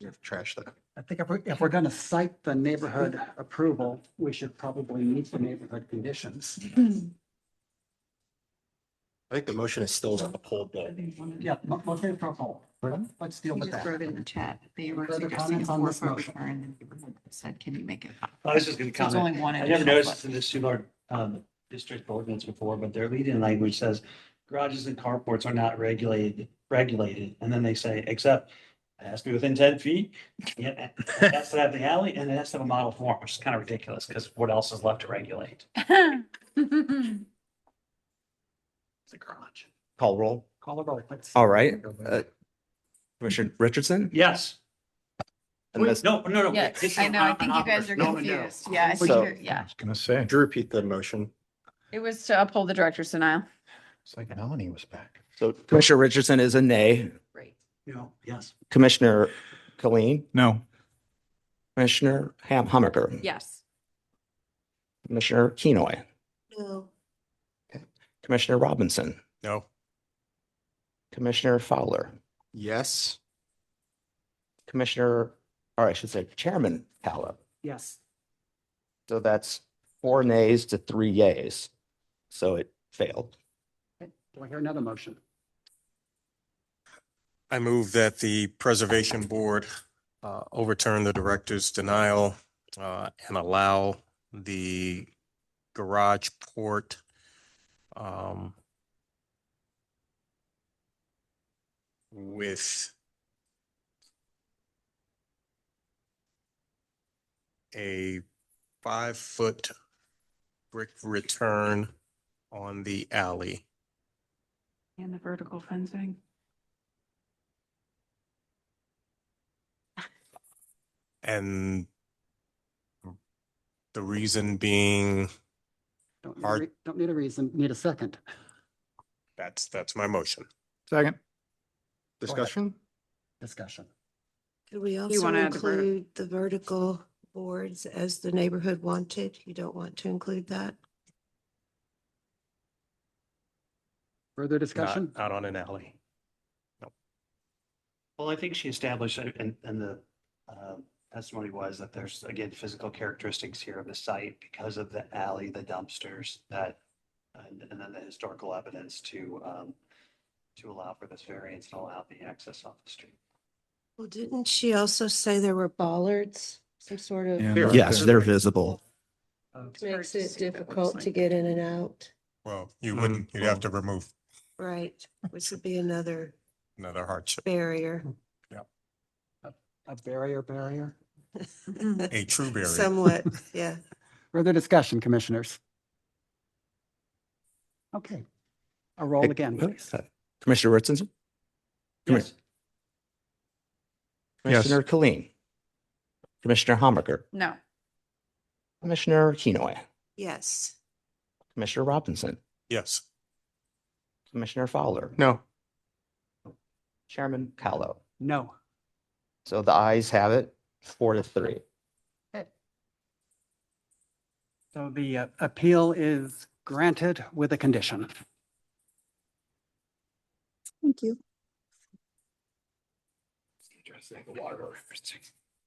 You have to trash that. I think if we're going to cite the neighborhood approval, we should probably meet the neighborhood conditions. I think the motion is still uphold that. Yeah, motion for a poll. Let's deal He with just that. wrote in the chat. They were Further suggesting a comments on this 4-foot motion? return and said, can you make it? I was just gonna So it's only comment. one I never additional noticed foot. this in the Soulard district ordinance before, but their lead-in language says garages and carports are not regulated. And then they say, except it has to be within 10 feet. Yeah, it has to have the alley and it has to have a model form, which is kind of ridiculous because what else is left to regulate? It's a garage. Call roll. Call a roll. Let's- All right. Commissioner Richardson? Yes. And Wait, Ms. no. Yeah, I know, I think you guys are confused. Yeah, I think So- you're, yeah. Gonna say, Could you repeat the motion? It was to uphold the director's denial. it's like Melanie was back. So Commissioner Richardson is a nay. Right. No, yes. Commissioner Colleen, No. Commissioner Hummaker, Yes. Commissioner Kenoy, No. Commissioner Robinson, No. Commissioner Fowler, Yes. Commissioner, or I should say Chairman Callow. Yes. So that's 4 nays to 3 yays. So it failed. Okay. Do I hear another motion? I move that the Preservation Board overturn the director's denial and allow the garage port with a 5-foot brick return on the alley. And the vertical fencing. And the reason being, Don't need a re- don't need a reason, need a second. that's my motion. Second. Discussion? Discussion. Could we You also wanna add the include the vertical boards as the neighborhood wanted? You don't want to include that? Further discussion? Not on an alley. Well, I think she established, and the testimony was that there's, again, physical characteristics here of the site because of the alley, the dumpsters, that, and then the historical evidence to allow for this variance and allow the access off the street. Well, didn't she also say there were bollards, some sort of? Yeah. Yes, they're visible. Makes it difficult to get in and out. Well, you wouldn't, you'd have to remove Right, which would be another another hardship, barrier. A barrier? a true barrier. Somewhat, yeah. Further discussion, commissioners? Okay. A roll again, please. Commissioner Richardson, Yes. Commissioner Colleen, Commissioner Hummaker, No. Commissioner Kenoy, Yes. Commissioner Robinson, Yes. Commissioner Fowler, No. Chairman Callow. No. So the ayes have it, 4 to 3. So the appeal is granted with a condition. Thank you.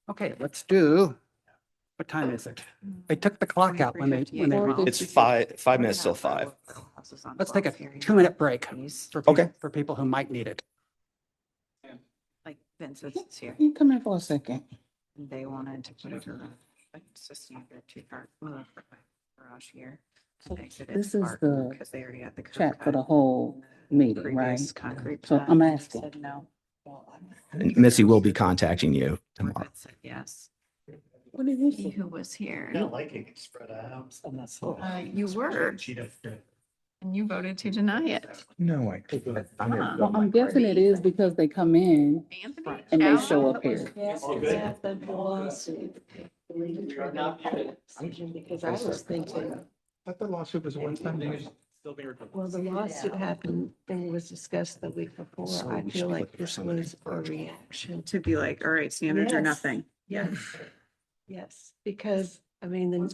Okay, let's do, what time is it? They took the clock out when they. It's 5 minutes till 5. Let's take a 2-minute break for, Okay. for people who might need it. Like Vincent's here. You come in for a second. They wanted to put it around, like, it's just not their two-car garage here. This is the Because they already had the. curb chat for the cut whole meeting, right? previous concrete So pad, I'm and they asking. Said no. And Missy will be contacting you tomorrow. Corbett said yes. What did you He say? who was here. I don't like it spread out. And that's. You were, and you voted to deny it. No, I. Well, I'm guessing it is because they come in Anthony? and they Al? show up here. Because I was thinking, But the lawsuit was one time. well, the lawsuit happened and was discussed the week before. I feel like this was a reaction. To be like, all right, standards or Yes. nothing. Yes. Yes, because, I mean,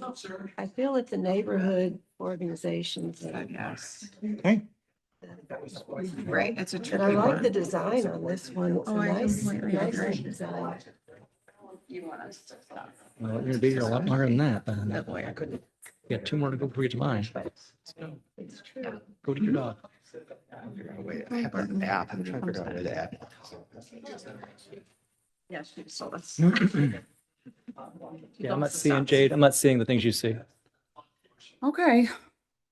I feel that the neighborhood organizations. Yes. Okay. Right, it's a And I tricky like the one. design on this one. It's a Oh, I nice, completely nice agree. design. You want us to stop. Well, you're gonna be here a lot longer than that. Oh, boy, I couldn't. You got two more to go before you get to mine. Go to your dog. Wait, I have an app. I'm trying to figure out where the app. Yeah, she just told us. Yeah, I'm not seeing Jade. I'm not seeing the things you see. Okay,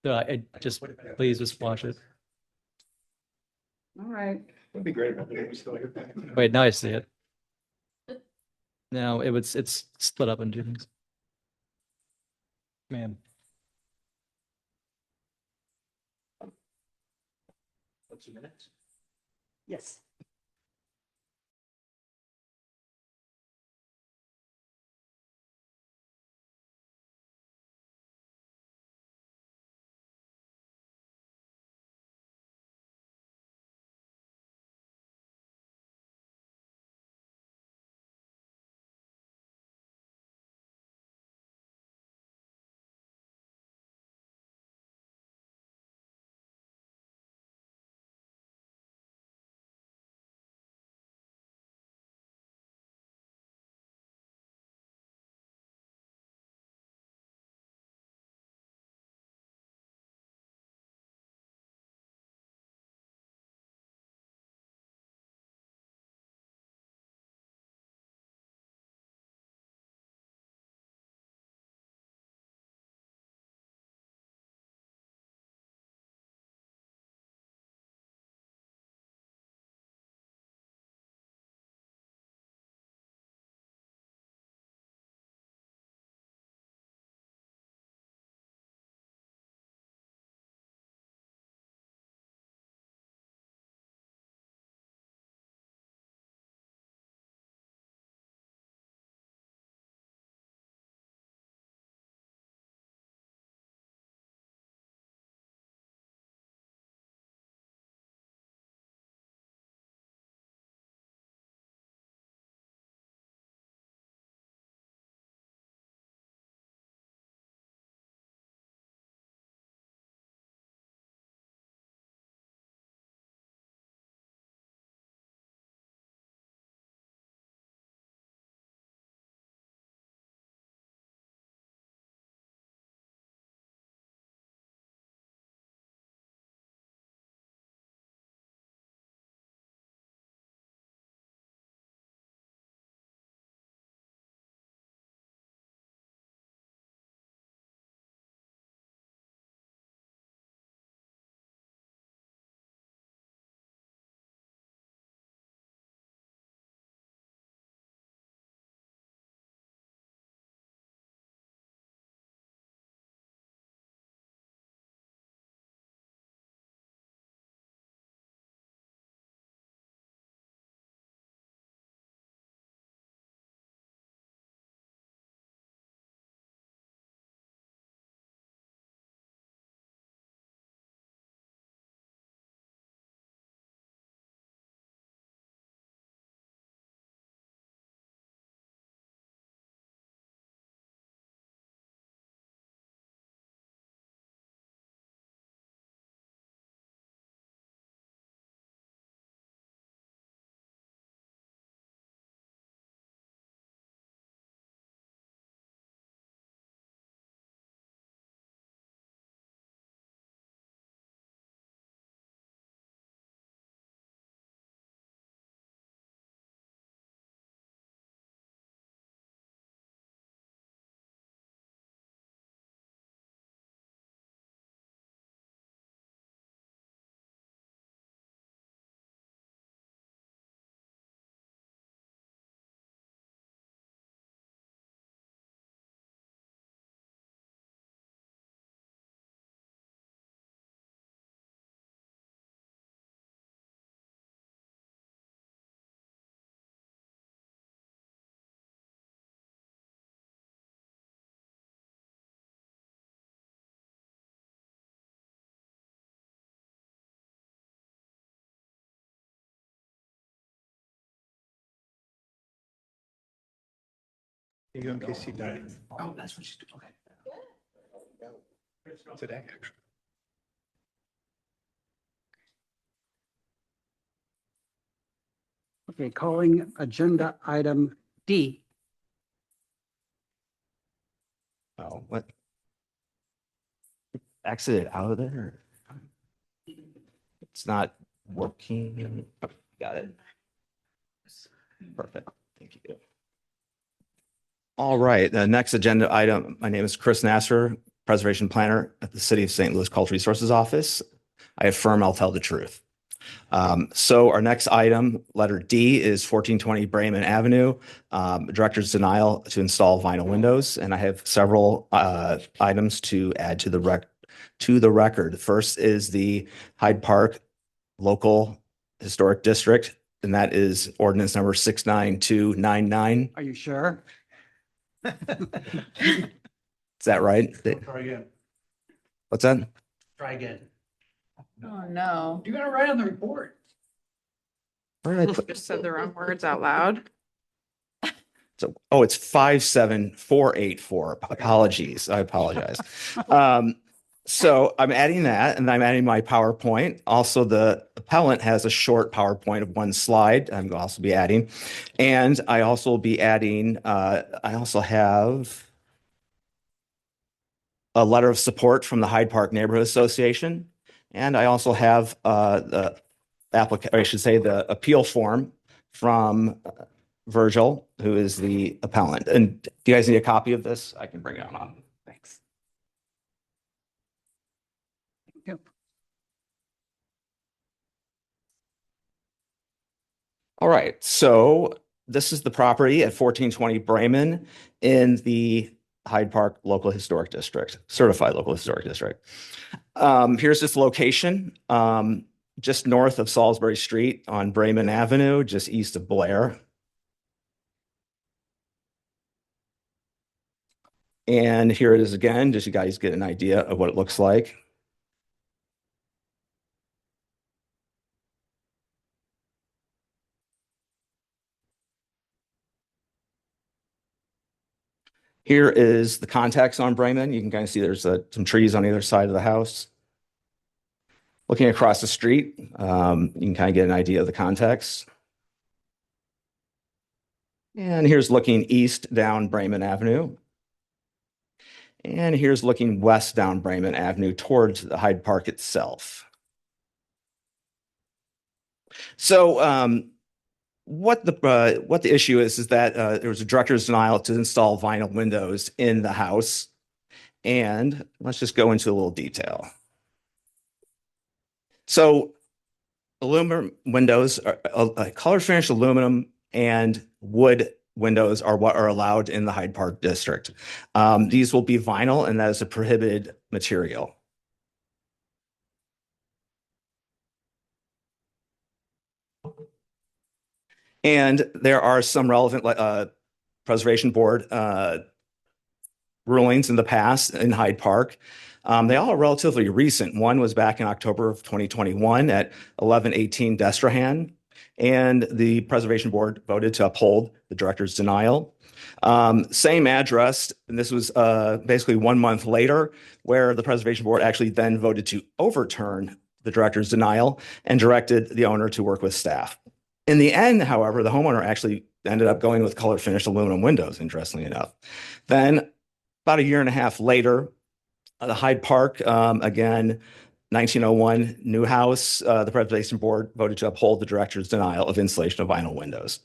So I just, please just watch it. all right. It'd be great if we still hear back. Wait, now I see it. No, it's split up into things. Man. What's your minutes? Yes. You go in case you die. Oh, that's what she's doing. Okay. Today, actually. Okay, calling agenda item D. Oh, what? Exited out of there? It's not working. Oh, got it. Perfect. Thank you. All right, the next agenda item. My name is Chris Nasser, Preservation Planner at the City of St. Louis Cultural Resources Office. I affirm I'll tell the truth. So our next item, letter D, is 1420 Brayman Avenue, director's denial to install vinyl windows. And I have several items to add to the record. First is the Hyde Park Local Historic District, and that is ordinance number 69299. Are you sure? Is that right? Try again. What's that? Try again. Oh, no. You gotta write on the report. Where did I put? Just said the wrong words out loud. So, oh, it's 57484. Apologies. I apologize. So I'm adding that, and I'm adding my PowerPoint. Also, the appellant has a short PowerPoint of one slide. I'm going to also be adding, and I also will be adding. I also have a letter of support from the Hyde Park Neighborhood Association, and I also have the I should say the appeal form from Virgil, who is the appellant. And do you guys need a copy of this? I can bring it on. Thanks. Yep. All right, so this is the property at 1420 Brayman in the Hyde Park Local Historic District, Certified Local Historic District. Here's its location, just north of Salisbury Street on Brayman Avenue, just east of Blair. And here it is again, just so you guys get an idea of what it looks like. Here is the context on Brayman. You can kind of see there's some trees on either side of the house. Looking across the street, you can kind of get an idea of the context. And here's looking east down Brayman Avenue. And here's looking west down Brayman Avenue towards the Hyde Park itself. So what the issue is that there was a director's denial to install vinyl windows in the house. And let's just go into a little detail. So aluminum windows, color finished aluminum and wood windows are what are allowed in the Hyde Park district. These will be vinyl, and that is a prohibited material. And there are some relevant Preservation Board rulings in the past in Hyde Park. They all are relatively recent. One was back in October of 2021 at 1118 Destrehan, and the Preservation Board voted to uphold the director's denial. Same address, and this was basically 1 month later, where the Preservation Board actually then voted to overturn the director's denial and directed the owner to work with staff. In the end, however, the homeowner actually ended up going with color finished aluminum windows, interestingly enough. Then about a year and a half later, the Hyde Park, again, 1901 new house, the Preservation Board voted to uphold the director's denial of installation of vinyl windows.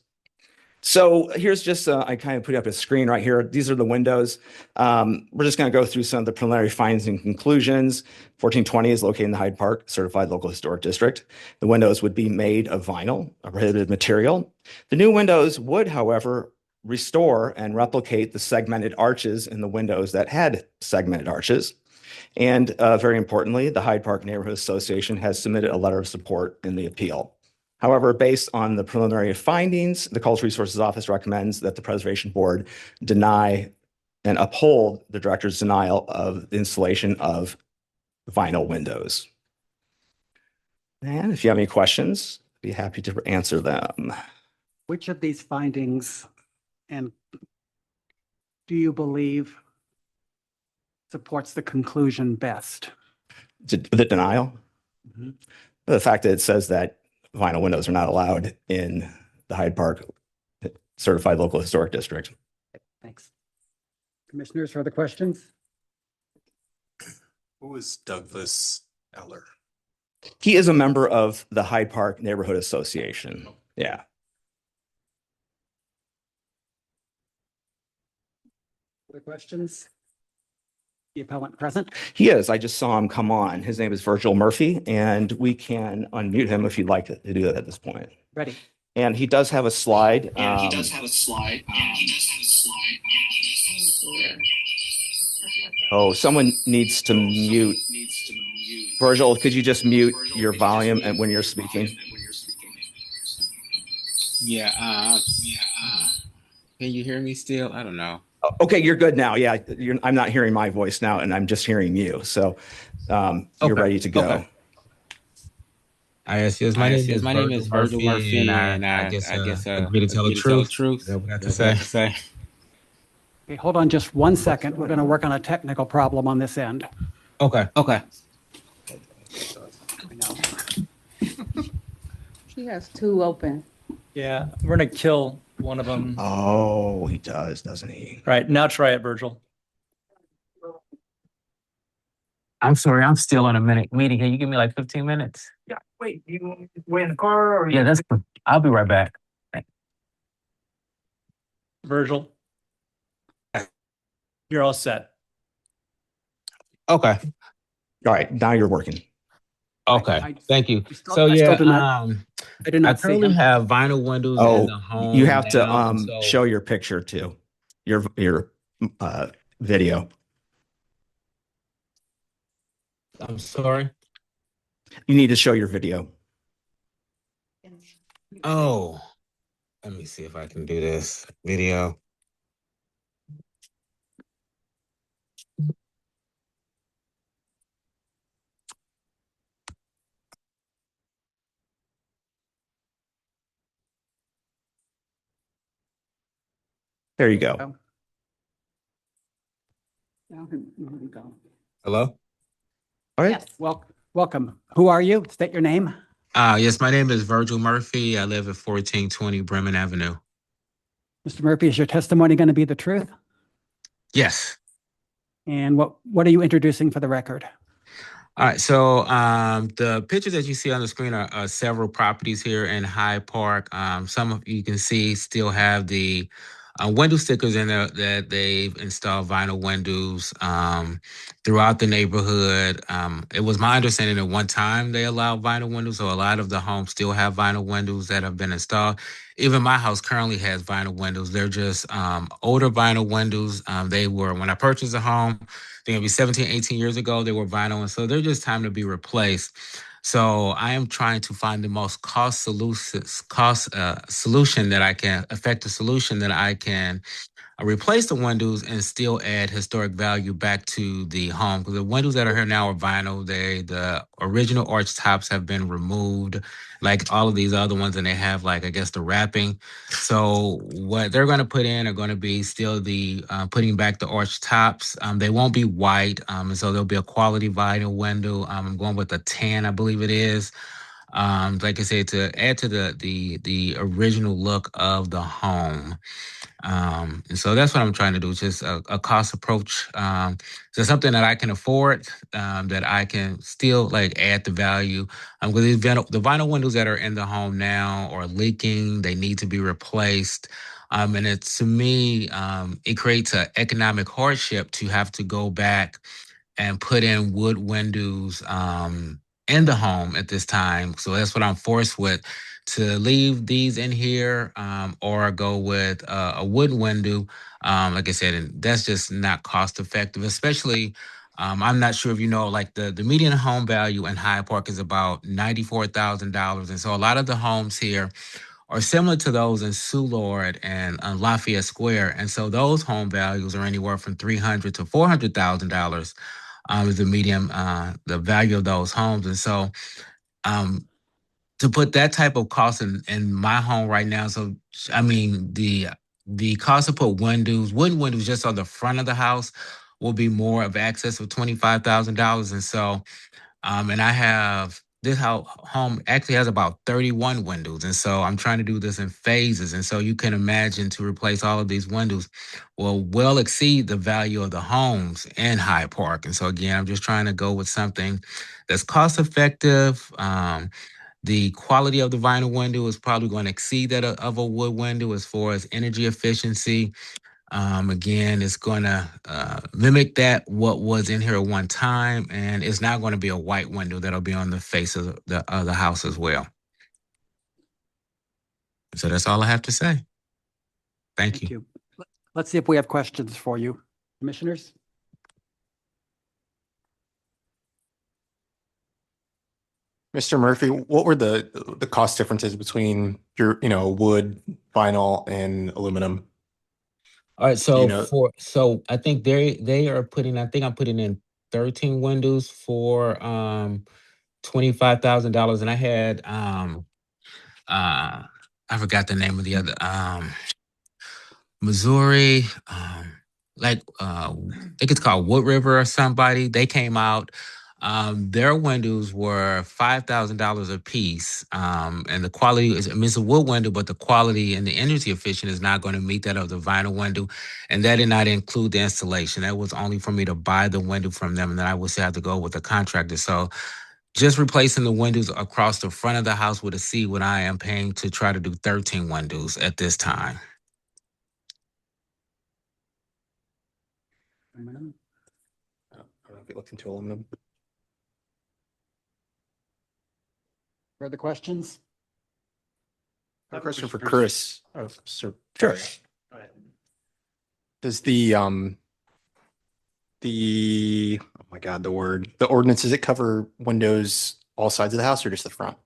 So here's just, I kind of put up a screen right here. These are the windows. We're just going to go through some of the preliminary findings and conclusions. 1420 is located in the Hyde Park Certified Local Historic District. The windows would be made of vinyl, a prohibited material. The new windows would, however, restore and replicate the segmented arches in the windows that had segmented arches. And very importantly, the Hyde Park Neighborhood Association has submitted a letter of support in the appeal. However, based on the preliminary findings, the Cultural Resources Office recommends that the Preservation Board deny and uphold the director's denial of the installation of vinyl windows. And if you have any questions, I'd be happy to answer them. Which of these findings and do you believe supports the conclusion best? The denial? Mm-hmm. The fact that it says that vinyl windows are not allowed in the Hyde Park Certified Local Historic District. Thanks. Commissioners, further questions? Who is Douglas Eller? He is a member of the Hyde Park Neighborhood Association. Yeah. Further questions? The appellant present? He is. I just saw him come on. His name is Virgil Murphy, and we can unmute him if you'd like to do that at this point. Ready. And he does have a slide. Oh, someone needs to mute. Virgil, could you just mute your volume and when you're speaking? Yeah. Can you hear me still? I don't know. Okay, you're good now. Yeah, I'm not hearing my voice now, and I'm just hearing you. So you're ready to go. Okay. Yes, my name is Virgil Murphy, and I guess agree to tell the truth. That's what I have to say. Okay, hold on just 1 second. We're going to work on a technical problem on this end. Okay. She has two open. Yeah, we're gonna kill one of them. Oh, he does, doesn't he? Right, now try it, Virgil. I'm sorry, I'm still on a meeting. Can you give me like 15 minutes? Yeah, wait, you wait in the car or? Yeah, that's. I'll be right back. Virgil. You're all set. Okay. All right, now you're working. Okay. Thank you. I Yeah, do not I see currently him. have vinyl windows in the home. You have to now, so- show your picture too, your video. I'm sorry. You need to show your video. Oh, let me see if I can do this video. There you go. Hello? All right. Welcome. Who are you? State your name. Yes, my name is Virgil Murphy. I live at 1420 Bremen Avenue. Mr. Murphy, is your testimony going to be the truth? Yes. And what are you introducing for the record? All right. So the pictures that you see on the screen are several properties here in Hyde Park. Some of you can see still have the window stickers in there that they've installed vinyl windows throughout the neighborhood. It was my understanding at one time they allowed vinyl windows, so a lot of the homes still have vinyl windows that have been installed. Even my house currently has vinyl windows. They're just older vinyl windows. They were, when I purchased a home, I think maybe 17, 18 years ago, they were vinyl, and so they're just time to be replaced. So I am trying to find the most effective solution that I can replace the windows and still add historic value back to the home. Because the windows that are here now are vinyl. The original arch tops have been removed, like all of these other ones, and they have, like, I guess, the wrapping. So what they're going to put in are going to be still the putting back the arch tops. They won't be white, and so there'll be a quality vinyl window. I'm going with a tan, I believe it is. Like I said, to add to the original look of the home. And so that's what I'm trying to do, just a cost approach. So something that I can afford, that I can still like add the value. Because the vinyl windows that are in the home now are leaking. They need to be replaced. And to me, it creates an economic hardship to have to go back and put in wood windows in the home at this time. So that's what I'm forced with, to leave these in here or go with a wood window. Like I said, and that's just not cost effective, especially I'm not sure if you know, like the median home value in Hyde Park is about $94,000. And so a lot of the homes here are similar to those in Soulard and Lafayette Square. And so those home values are anywhere from $300,000 to $400,000 is the median, the value of those homes. And so to put that type of cost in my home right now, so I mean the cost to put wooden windows just on the front of the house will be more of excess of $25,000. And so and I have home actually has about 31 windows. And so I'm trying to do this in phases. And so you can imagine to replace all of these windows will well exceed the value of the homes in Hyde Park. And so again, I'm just trying to go with something that's cost effective. The quality of the vinyl window is probably going to exceed that of a wood window as far as energy efficiency. Again, it's going to mimic that what was in here at one time, and it's not going to be a white window that'll be on the face of the house as well. So that's all I have to say. Thank you. Let's see if we have questions for you, commissioners. Mr. Murphy, what were the cost differences between your, wood, vinyl, and aluminum? All right, so You know- so I think they are putting, I think I'm putting in 13 windows for $25,000, and I had I forgot the name of the other Missouri, I think it's called Wood River or somebody. They came out. Their windows were $5,000 a piece. And the quality is, I mean, it's a wood window, but the quality and the energy efficient is not going to meet that of the vinyl window. And that did not include the installation. That was only for me to buy the window from them. And then I would still have to go with the contractor. So just replacing the windows across the front of the house would exceed what I am paying to try to do 13 windows at this time. I don't know if you looked into aluminum. Further questions? A question for Chris. Oh, sir. Sure. Go ahead. Does the oh my God, the ordinance, does it cover windows all sides of the house or just the front?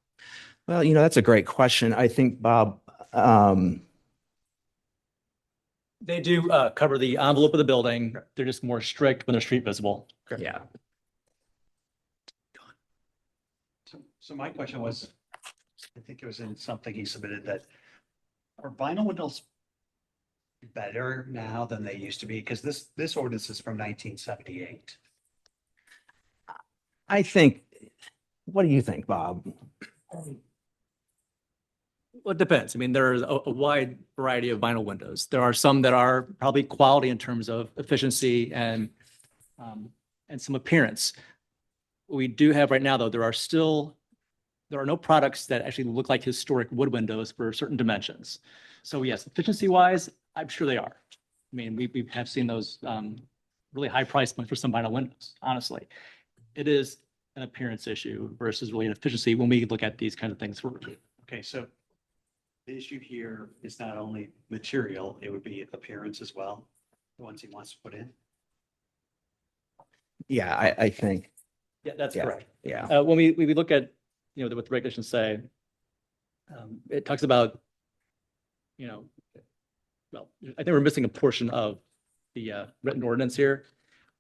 Well, that's a great question. I think, Bob, They do cover the envelope of the building. They're just more strict when they're street visible. yeah. So my question was, I think it was in something he submitted, that are vinyl windows better now than they used to be? Because this ordinance is from 1978. I think, what do you think, Bob? Well, it depends. I mean, there's a wide variety of vinyl windows. There are some that are probably quality in terms of efficiency and some appearance. What we do have right now, though, there are no products that actually look like historic wood windows for certain dimensions. So yes, efficiency wise, I'm sure they are. I mean, we have seen those really high price points for some vinyl windows, honestly. It is an appearance issue versus really an efficiency when we look at these kind of things. Okay, so the issue here is not only material, it would be appearance as well, the ones he wants to put in. Yeah, I think. Yeah, that's correct. Yeah. When we look at, what the regulations say, it talks about, well, I think we're missing a portion of the written ordinance here.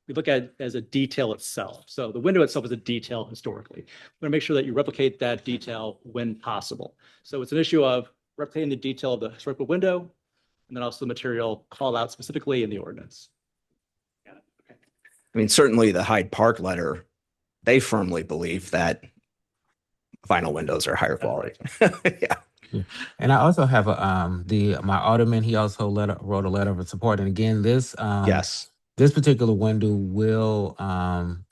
We look at it as a detail itself. So the window itself is a detail historically. We want to make sure that you replicate that detail when possible. So it's an issue of replicating the detail of the historical window and then also the material called out specifically in the ordinance. I mean, certainly the Hyde Park letter, they firmly believe that vinyl windows are higher quality. Yeah. And I also have my alderman, he also wrote a letter of support. And again, this Yes. This particular window will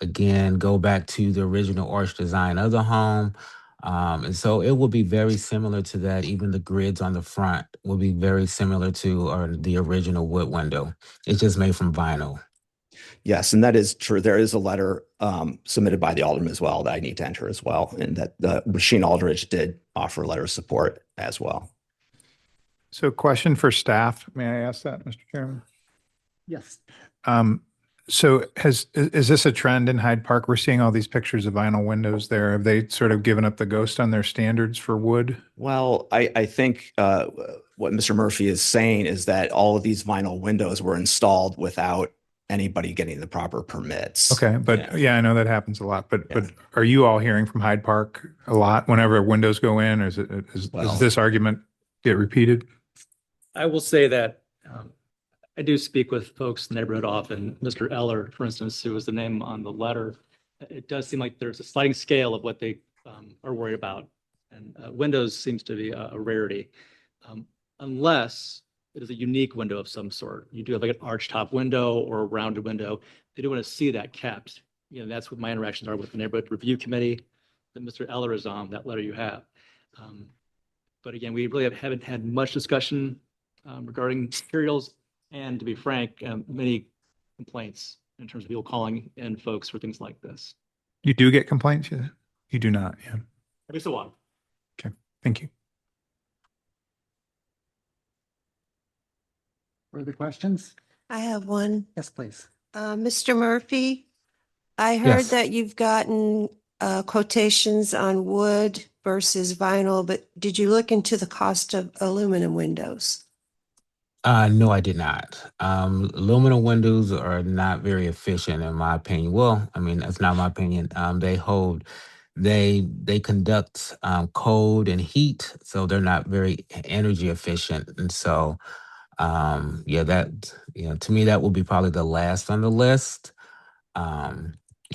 again go back to the original arch design of the home. And so it will be very similar to that. Even the grids on the front will be very similar to the original wood window. It's just made from vinyl. Yes, and that is true. There is a letter submitted by the alderman as well that I need to enter as well, and that Sheen Aldridge did offer a letter of support as well. So question for staff. May I ask that, Mr. Chairman? Yes. So is this a trend in Hyde Park? We're seeing all these pictures of vinyl windows there. Have they sort of given up the ghost on their standards for wood? Well, I think what Mr. Murphy is saying is that all of these vinyl windows were installed without anybody getting the proper permits. Okay, but yeah, I know that happens a lot. But are you all hearing from Hyde Park a lot whenever windows go in, or does this argument get repeated? I will say that I do speak with folks in the neighborhood often. Mr. Eller, for instance, who was the name on the letter. It does seem like there's a sliding scale of what they are worried about. And windows seems to be a rarity, unless it is a unique window of some sort. You do have like an arch top window or a rounded window. They do want to see that kept. You know, that's what my interactions are with the neighborhood review committee that Mr. Eller is on, that letter you have. But again, we really haven't had much discussion regarding materials, and to be frank, many complaints in terms of people calling in folks for things like this. You do get complaints? Yeah. You do not, yeah. Every so often. Okay, thank you. Further questions? I have one. Yes, please. Mr. Murphy, I heard Yes. that you've gotten quotations on wood versus vinyl, but did you look into the cost of aluminum windows? No, I did not. Aluminum windows are not very efficient in my opinion. Well, I mean, that's not my opinion. They conduct cold and heat, so they're not very energy efficient. And so, yeah, that, to me, that will be probably the last on the list. Yeah,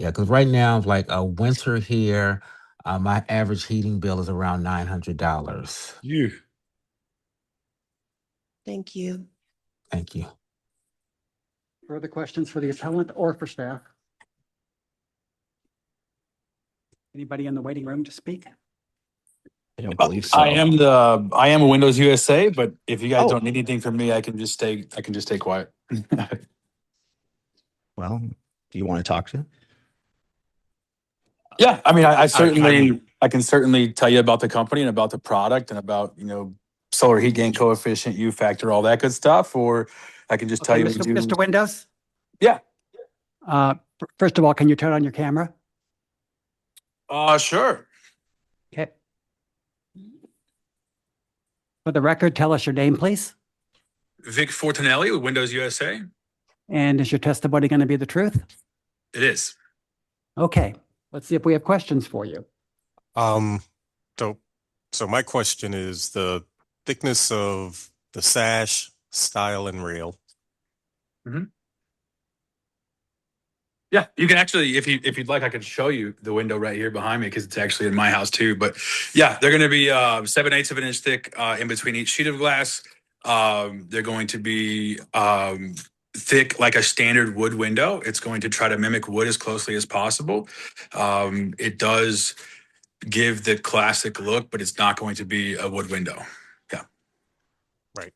because right now, like a winter here, my average heating bill is around $900. You. Thank you. Thank you. Further questions for the appellant or for staff? Anybody in the waiting room to speak? I don't believe so. I am a Windows USA, but if you guys Oh. don't need anything from me, I can just stay quiet. Well, do you want to talk to? Yeah, I mean, I can certainly tell you about the company and about the product and about, solar heat gain coefficient, U factor, all that good stuff, or I can just tell you. Mr. Windows? Yeah. First of all, can you turn on your camera? Sure. Okay. For the record, tell us your name, please. Vic Fortinelli with Windows USA. And is your testimony going to be the truth? It is. Okay, let's see if we have questions for you. So my question is the thickness of the sash, style, and rail. Yeah, you can actually, if you'd like, I could show you the window right here behind me because it's actually in my house too. But yeah, they're going to be 7/8 of an inch thick in between each sheet of glass. They're going to be thick like a standard wood window. It's going to try to mimic wood as closely as possible. It does give the classic look, but it's not going to be a wood window. Yeah. Right.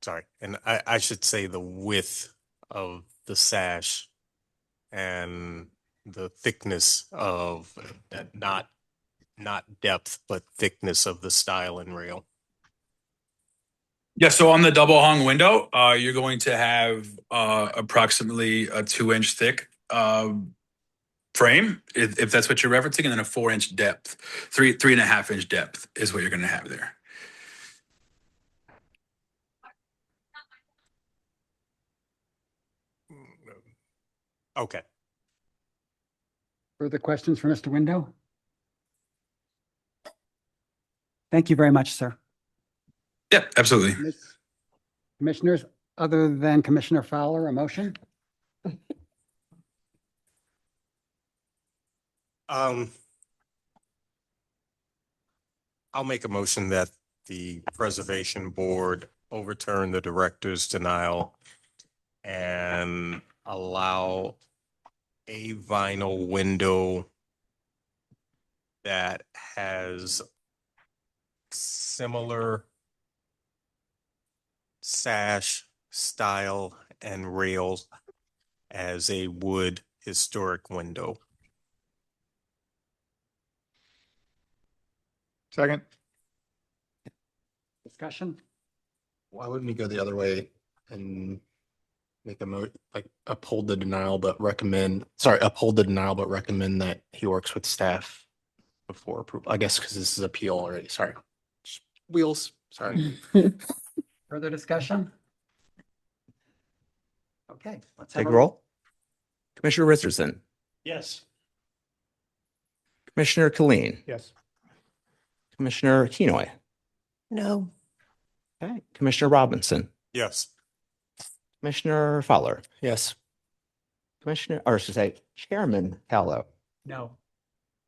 Sorry. And I should say the width of the sash and the thickness of not depth, but thickness of the style and rail. Yeah, so on the double hung window, you're going to have approximately a 2-inch thick frame, if that's what you're referencing, and then a 4-inch depth, 3.5-inch depth is what you're going to have there. Okay. Further questions for Mr. Window? Thank you very much, sir. Yeah, absolutely. Commissioners, other than Commissioner Fowler, a motion? I'll make a motion that the Preservation Board overturn the director's denial and allow a vinyl window that has similar sash, style, and rails as a wood historic window. Second. Discussion? Why wouldn't we go the other way and make uphold the denial, but recommend that he works with staff before approval? I guess because this is appeal already. Sorry. Wheels. Sorry. Further discussion? Okay, let's have Take a roll. Commissioner Richardson, Yes. Commissioner Killeen, Yes. Commissioner Kenoy, No. okay, Commissioner Robinson, Yes. Commissioner Fowler, Yes. Commissioner, or I should say Chairman Callow. No.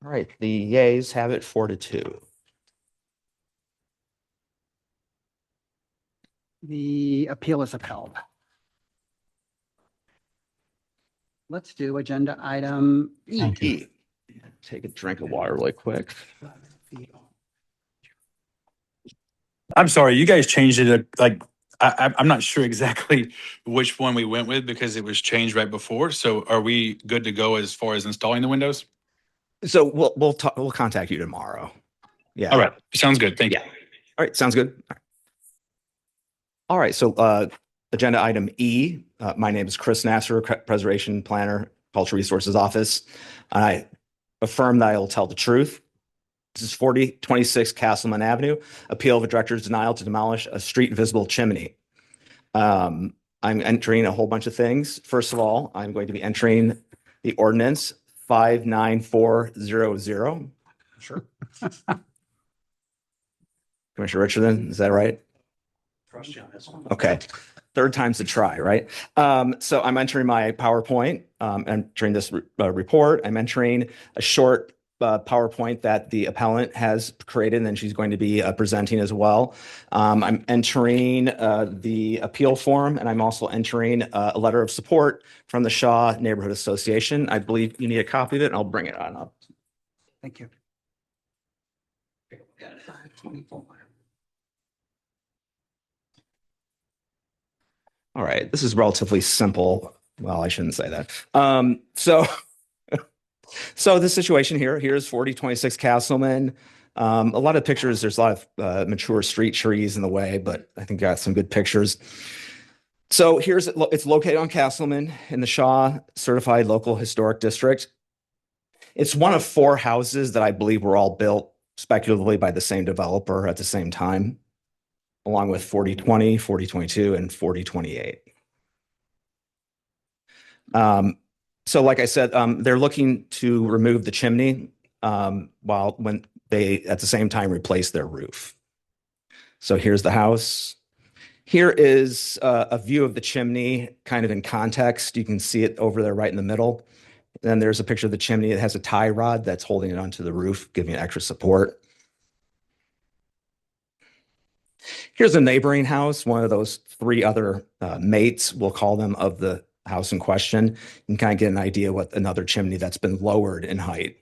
All right, the yays have it 4-2. The appeal is upheld. Let's do agenda item E. E. Take a drink of water really quick. I'm sorry, you guys changed it, I'm not sure exactly which one we went with because it was changed right before. So are we good to go as far as installing the windows? So we'll contact you tomorrow. Yeah. All right, sounds good. Thank you. All right, sounds good. All right, so agenda item E. My name is Chris Nasser, Preservation Planner, Cultural Resources Office. And I affirm that I will tell the truth. This is 4026 Castleman Avenue, appeal of a director's denial to demolish a street visible chimney. I'm entering a whole bunch of things. First of all, I'm going to be entering the ordinance 59400. Sure. Commissioner Richardson, is that right? Trust you on this one. Okay. Third time's a try, right? So I'm entering my PowerPoint, entering this report. I'm entering a short PowerPoint that the appellant has created, and then she's going to be presenting as well. I'm entering the appeal form, and I'm also entering a letter of support from the Shaw Neighborhood Association. I believe you need a copy of it, and I'll bring it on up. Thank you. All right, this is relatively simple. Well, I shouldn't say that. So the situation here's 4026 Castleman. A lot of pictures, there's a lot of mature street trees in the way, but I think got some good pictures. So it's located on Castleman in the Shaw Certified Local Historic District. It's one of 4 houses that I believe were all built speculatively by the same developer at the same time, along with 4020, 4022, and 4028. So like I said, they're looking to remove the chimney when they at the same time replace their roof. So here's the house. Here is a view of the chimney kind of in context. You can see it over there right in the middle. And then there's a picture of the chimney. It has a tie rod that's holding it onto the roof, giving it extra support. Here's a neighboring house, one of those 3 other mates, we'll call them, of the house in question. You can kind of get an idea what another chimney that's been lowered in height.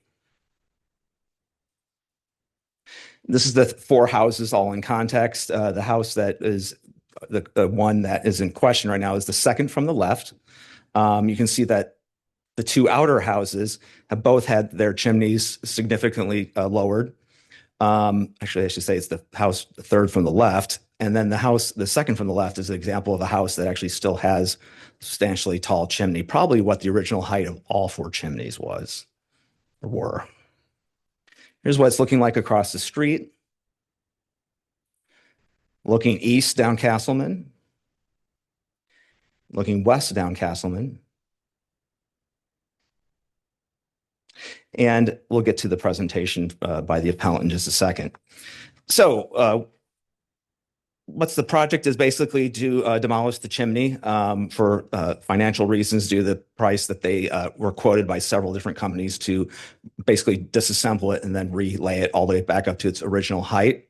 This is the 4 houses all in context. The house that is the one that is in question right now is the second from the left. You can see that the 2 outer houses have both had their chimneys significantly lowered. Actually, I should say it's the house the third from the left. And then the second from the left is an example of a house that actually still has substantially tall chimney, probably what the original height of all 4 chimneys was or were. Here's what it's looking like across the street. Looking east down Castleman. Looking west down Castleman. And we'll get to the presentation by the appellant in just a second. So what's the project is basically to demolish the chimney for financial reasons due to the price that they were quoted by several different companies to basically disassemble it and then relay it all the way back up to its original height.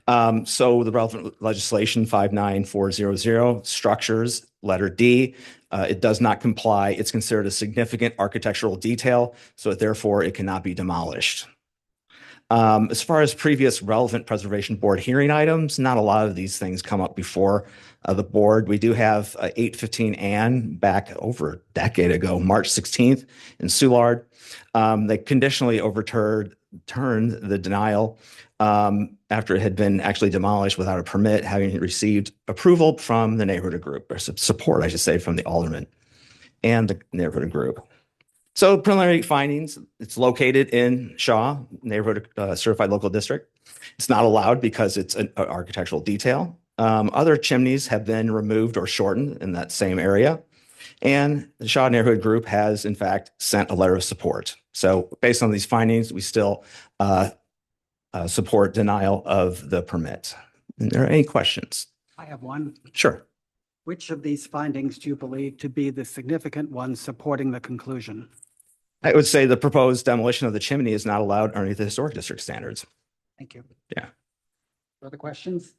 So the relevant legislation 59400 structures, letter D, it does not comply. It's considered a significant architectural detail, so therefore it cannot be demolished. As far as previous relevant preservation board hearing items, not a lot of these things come up before the board. We do have 815 Ann back over a decade ago, March 16th in Soulard. They conditionally overturned the denial after it had been actually demolished without a permit, having received approval from the neighborhood group, or support, I should say, from the alderman and the neighborhood group. So preliminary findings, it's located in Shaw Neighborhood Certified Local District. It's not allowed because it's an architectural detail. Other chimneys have been removed or shortened in that same area. And the Shaw Neighborhood Group has, in fact, sent a letter of support. So based on these findings, we still support denial of the permit. Are there any questions? I have one. Sure. Which of these findings do you believe to be the significant ones supporting the conclusion? I would say the proposed demolition of the chimney is not allowed underneath the historic district standards. Thank you. Yeah. Further questions?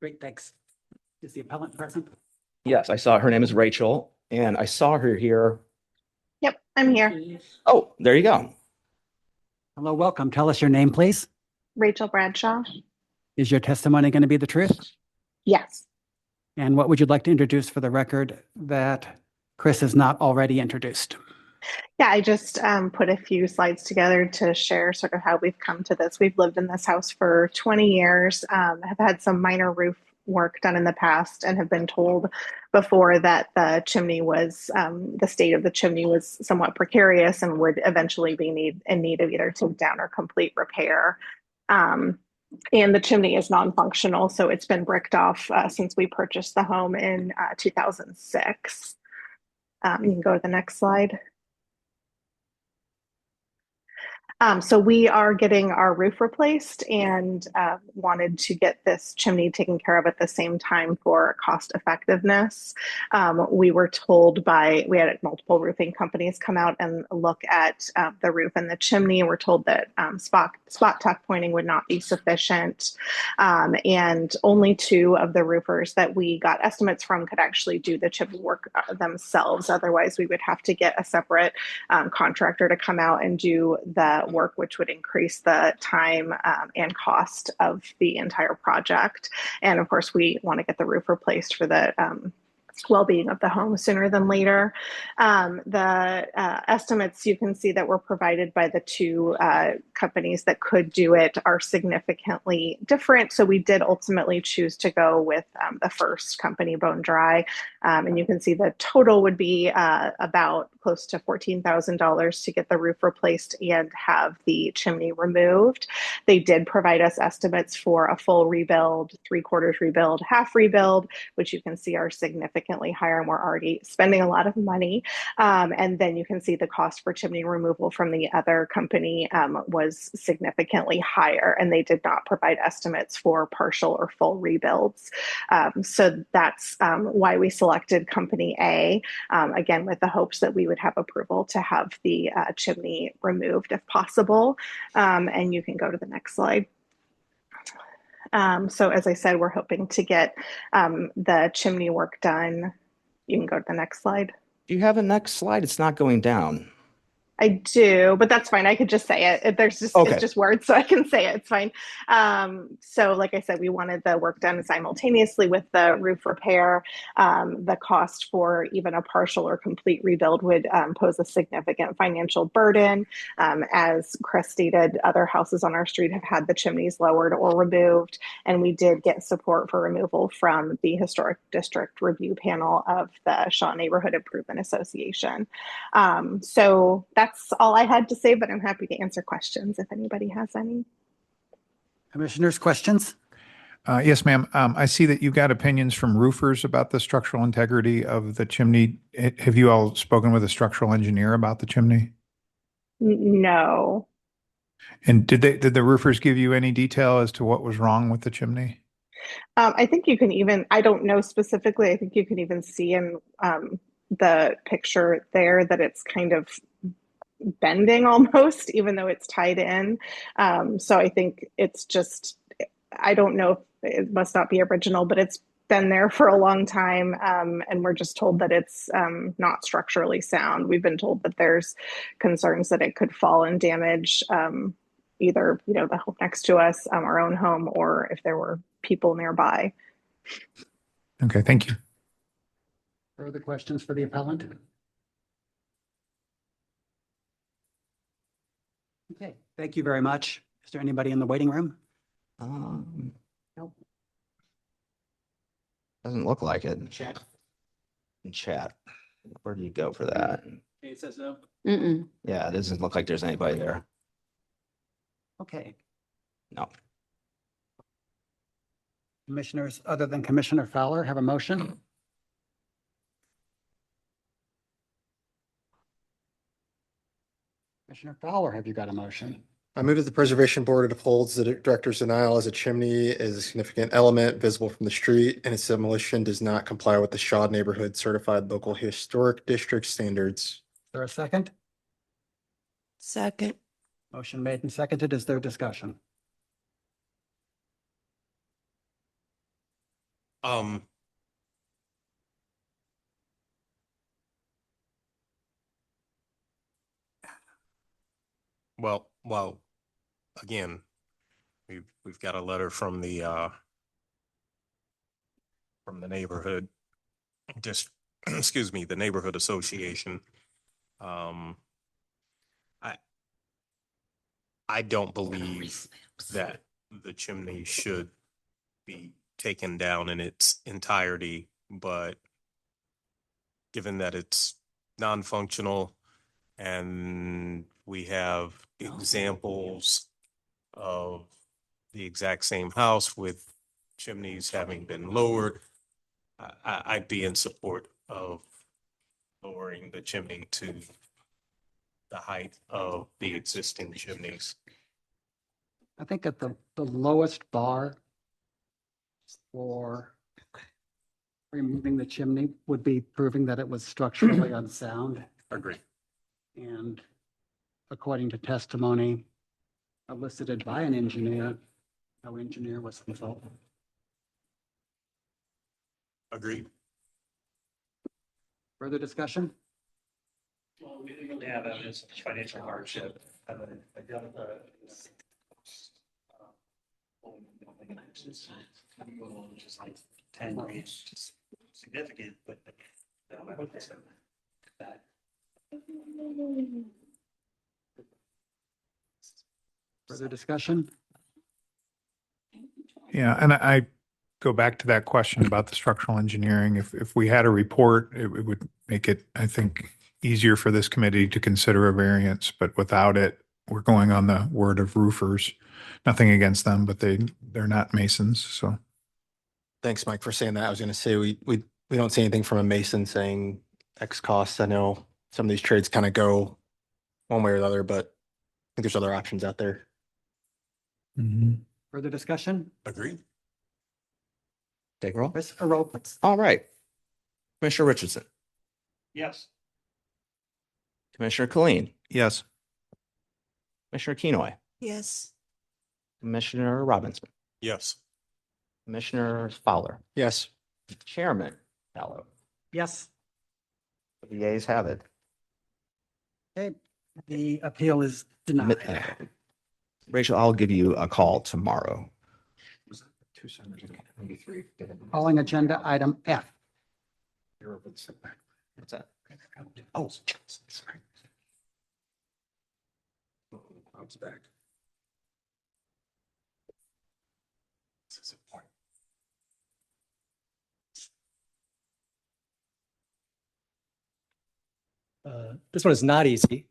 Great, thanks. Is the appellant present? Yes, I saw her name is Rachel and I saw her here. Yep, I'm here. Oh, there you go. Hello, welcome. Tell us your name, please. Rachel Bradshaw. Is your testimony going to be the truth? Yes. And what would you like to introduce for the record that Chris has not already introduced? Yeah, I just put a few slides together to share sort of how we've come to this. We've lived in this house for 20 years, have had some minor roof work done in the past, and have been told before that the chimney was, the state of the chimney was somewhat precarious and would eventually be in need of either take down or complete repair. And the chimney is non-functional, so it's been bricked off since we purchased the home in 2006. You can go to the next slide. So we are getting our roof replaced and wanted to get this chimney taken care of at the same time for cost effectiveness. We were told we had multiple roofing companies come out and look at the roof and the chimney. We're told that spot tuck pointing would not be sufficient. And only 2 of the roofers that we got estimates from could actually do the chimney work themselves. Otherwise, we would have to get a separate contractor to come out and do the work, which would increase the time and cost of the entire project. And of course, we want to get the roof replaced for the well-being of the home sooner than later. The estimates you can see that were provided by the 2 companies that could do it are significantly different. So we did ultimately choose to go with the first company, Bone Dry. And you can see the total would be about close to $14,000 to get the roof replaced and have the chimney removed. They did provide us estimates for a full rebuild, 3/4 rebuild, half rebuild, which you can see are significantly higher, and we're already spending a lot of money. And then you can see the cost for chimney removal from the other company was significantly higher, and they did not provide estimates for partial or full rebuilds. So that's why we selected company A, again, with the hopes that we would have approval to have the chimney removed if possible. And you can go to the next slide. So as I said, we're hoping to get the chimney work done. You can go to the next slide. Do you have a next slide? It's not going down. I do, but that's fine. I could just say it. There's just, Okay. It's just words, so I can say it. It's fine. So like I said, we wanted the work done simultaneously with the roof repair. The cost for even a partial or complete rebuild would pose a significant financial burden. As Chris stated, other houses on our street have had the chimneys lowered or removed, and we did get support for removal from the Historic District Review Panel of the Shaw Neighborhood Improvement Association. So that's all I had to say, but I'm happy to answer questions if anybody has any. Commissioners, questions? Yes, ma'am. I see that you got opinions from roofers about the structural integrity of the chimney. Have you all spoken with a structural engineer about the chimney? No. And did the roofers give you any detail as to what was wrong with the chimney? I think you can even, I don't know specifically, I think you can even see in the picture there that it's kind of bending almost, even though it's tied in. So I think it's just, I don't know if it must not be original, but it's been there for a long time. And we're just told that it's not structurally sound. We've been told that there's concerns that it could fall and damage either, the home next to us, our own home, or if there were people nearby. Okay, thank you. Further questions for the appellant? Okay, thank you very much. Is there anybody in the waiting room? Nope. Doesn't look like it. Chat. In chat. Where do you go for that? It says no. Yeah, it doesn't look like there's anybody there. Okay. No. Commissioners, other than Commissioner Fowler, have a motion? Commissioner Fowler, have you got a motion? I move that the Preservation Board upholds the director's denial as a chimney is a significant element visible from the street, and its demolition does not comply with the Shaw Neighborhood Certified Local Historic District standards. Is there a second? Second. Motion made and seconded. Is there discussion? Well, again, we've got a letter from the neighborhood, just, excuse me, the neighborhood association. I don't believe that the chimney should be taken down in its entirety, but given that it's non-functional and we have examples of the exact same house with chimneys having been lowered, I'd be in support of lowering the chimney to the height of the existing chimneys. I think at the lowest bar for removing the chimney would be proving that it was structurally unsound. Agree. And according to testimony elicited by an engineer, no engineer was consulted. Agreed. Further discussion? Well, we didn't really have evidence of financial hardship. Which is like 10 grand, which is significant, but. Further discussion? Yeah, and I go back to that question about the structural engineering. If we had a report, it would make it, I think, easier for this committee to consider a variance, but without it, we're going on the word of roofers. Nothing against them, but they're not masons, so. Thanks, Mike, for saying that. I was going to say, we don't see anything from a mason saying X costs. I know some of these trades kind of go one way or the other, but I think there's other options out there. Further discussion? Agreed. Take roll. Christopher roll, please. All right. Commissioner Richardson, Yes. Commissioner Colleen, Yes. Commissioner Kenoy, Yes. Commissioner Robinson, Yes. Commissioner Fowler, Yes. Chairman Gallo. Yes. The yeas have it. Okay, the appeal is denied. Rachel, I'll give you a call tomorrow. Calling agenda item F. What's that? Oh, sorry. Bob's back. This is important. This one is not easy.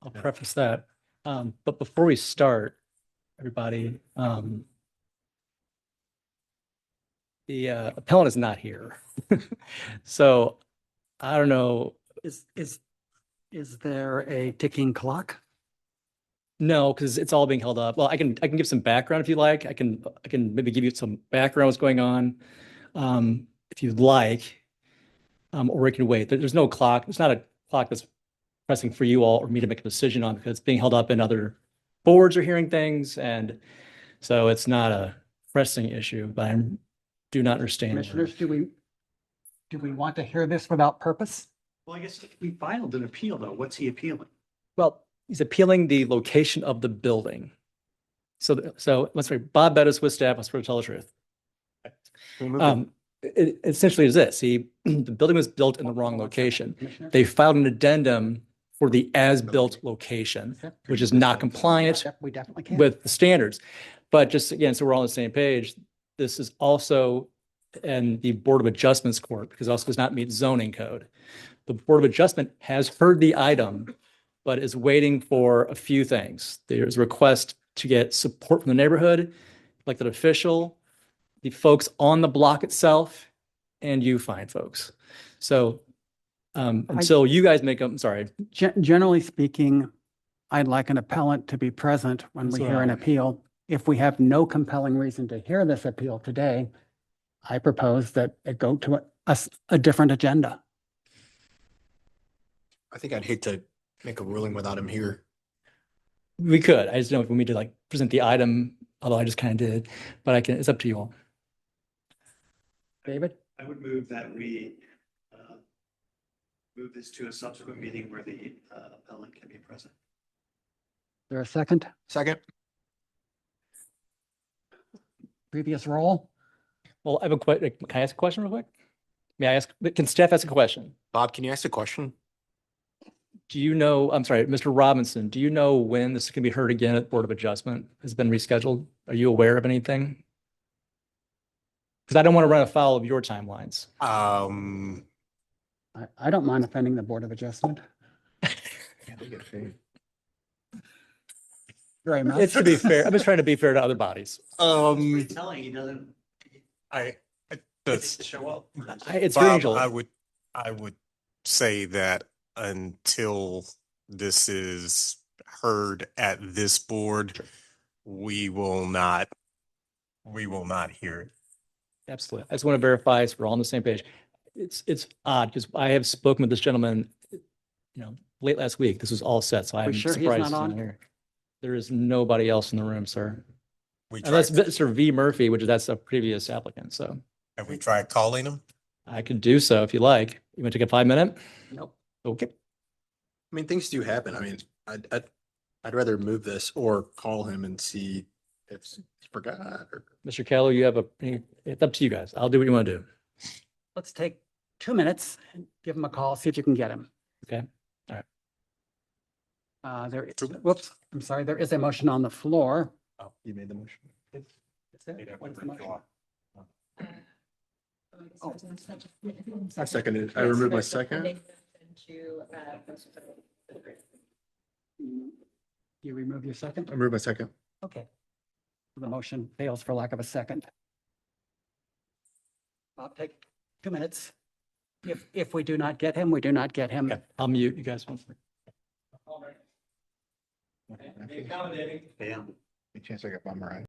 I'll preface that. But before we start, everybody, the appellant is not here. So I don't know. Is there a ticking clock? No, because it's all being held up. Well, I can give some background if you like. I can maybe give you some background what's going on, if you'd like, or we can wait. There's no clock. It's not a clock that's pressing for you all or me to make a decision on because it's being held up and other boards are hearing things, and so it's not a pressing issue. But I do not understand. Commissioners, do we want to hear this without purpose? Well, I guess we filed an appeal though. What's he appealing? Well, he's appealing the location of the building. So let's say Bob Bettis with staff, let's tell the truth. It essentially is this, the building was built in the wrong location. They filed an addendum for the as-built location, which is not compliant We definitely can. with the standards. But just again, so we're all on the same page, this is also in the Board of Adjustments court because it also does not meet zoning code. The Board of Adjustment has heard the item, but is waiting for a few things. There's a request to get support from the neighborhood, elected official, the folks on the block itself, and you fine folks. So until you guys make them, sorry. Generally speaking, I'd like an appellant to be present when That's we what hear an I- appeal. If we have no compelling reason to hear this appeal today, I propose that it go to a different agenda. I think I'd hate to make a ruling without him here. We could. I just don't know if we need to like present the item, although I just kind of did, but I can, it's up to you all. David? I would move that we move this to a subsequent meeting where the appellant can be present. Is there a second? Second. Previous roll? Well, I have a question. Can I ask a question real quick? May I ask, can staff ask a question? Bob, can you ask a question? Do you know, I'm sorry, Mr. Robinson, do you know when this can be heard again at Board of Adjustment? Has been rescheduled? Are you aware of anything? Because I don't want to run afoul of your timelines. I don't mind offending the Board of Adjustment. Very much. It's to be fair. I'm just trying to be fair to other bodies. Telling he doesn't. That's, Show up. It's Bob, Angel. I would say that until this is heard at this board, we will not hear it. Absolutely. I just want to verify so we're all on the same page. It's odd because I have spoken with this gentleman, late last week. This was all set, so I'm sure he's surprised not he's on? not here. There is nobody else in the room, sir. We And that's tried, Mr. V Murphy, that's a previous applicant, so have we tried calling him? I could do so if you like. You want to take a 5-minute? Nope. Okay. I mean, things do happen. I mean, I'd rather move this or call him and see if he forgot or. Mr. Keller, it's up to you guys. I'll do what you want to do. Let's take 2 minutes and give him a call, see if you can get him. Okay. All right. Whoops, I'm sorry, there is a motion on the floor. Oh, you made the motion. What's the motion? I seconded. I removed my second. You remove your second? I removed my second. Okay. The motion fails for lack of a second. I'll take 2 minutes. If we do not get him, we do not get him. Okay. I'll mute you guys. Yeah. Any chance I got bummer?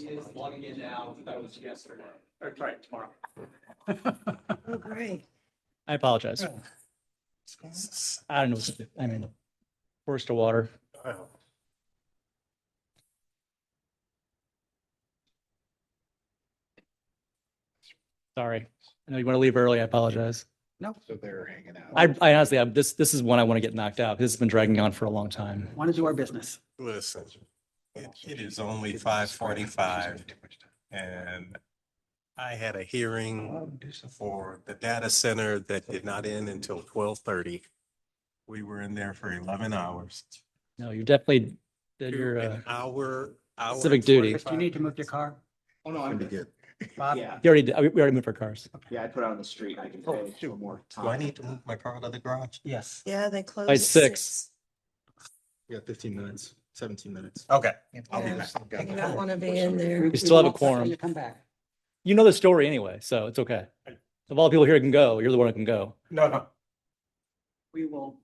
He is logging in now. That was yesterday. Or sorry, tomorrow. Oh, great. I apologize. I don't know what to do. I mean, forced to water. Sorry. I know you want to leave early. I apologize. No, So they're hanging out. I honestly, this is one I want to get knocked out. This has been dragging on for a long time. want to do our business. Listen, it is only 5:45 and I had a hearing for the data center that did not end until 12:30. We were in there for 11 hours. No, you definitely did your An hour civic duty. Do you need to move your car? Oh, no, I'm Gonna be good. Bob? Yeah, You already did. We already moved our cars. yeah, I put it on the street. I can pay two more Do I need to move my car out of the garage? Yes. Yeah, they close By at 6. We got 15 minutes, 17 minutes. Okay. I'll be back. I do not want to be in there. We still have a won't let quorum. you come back. You know the story anyway, so it's okay. Of all the people here who can go, you're the one who can go. No. We will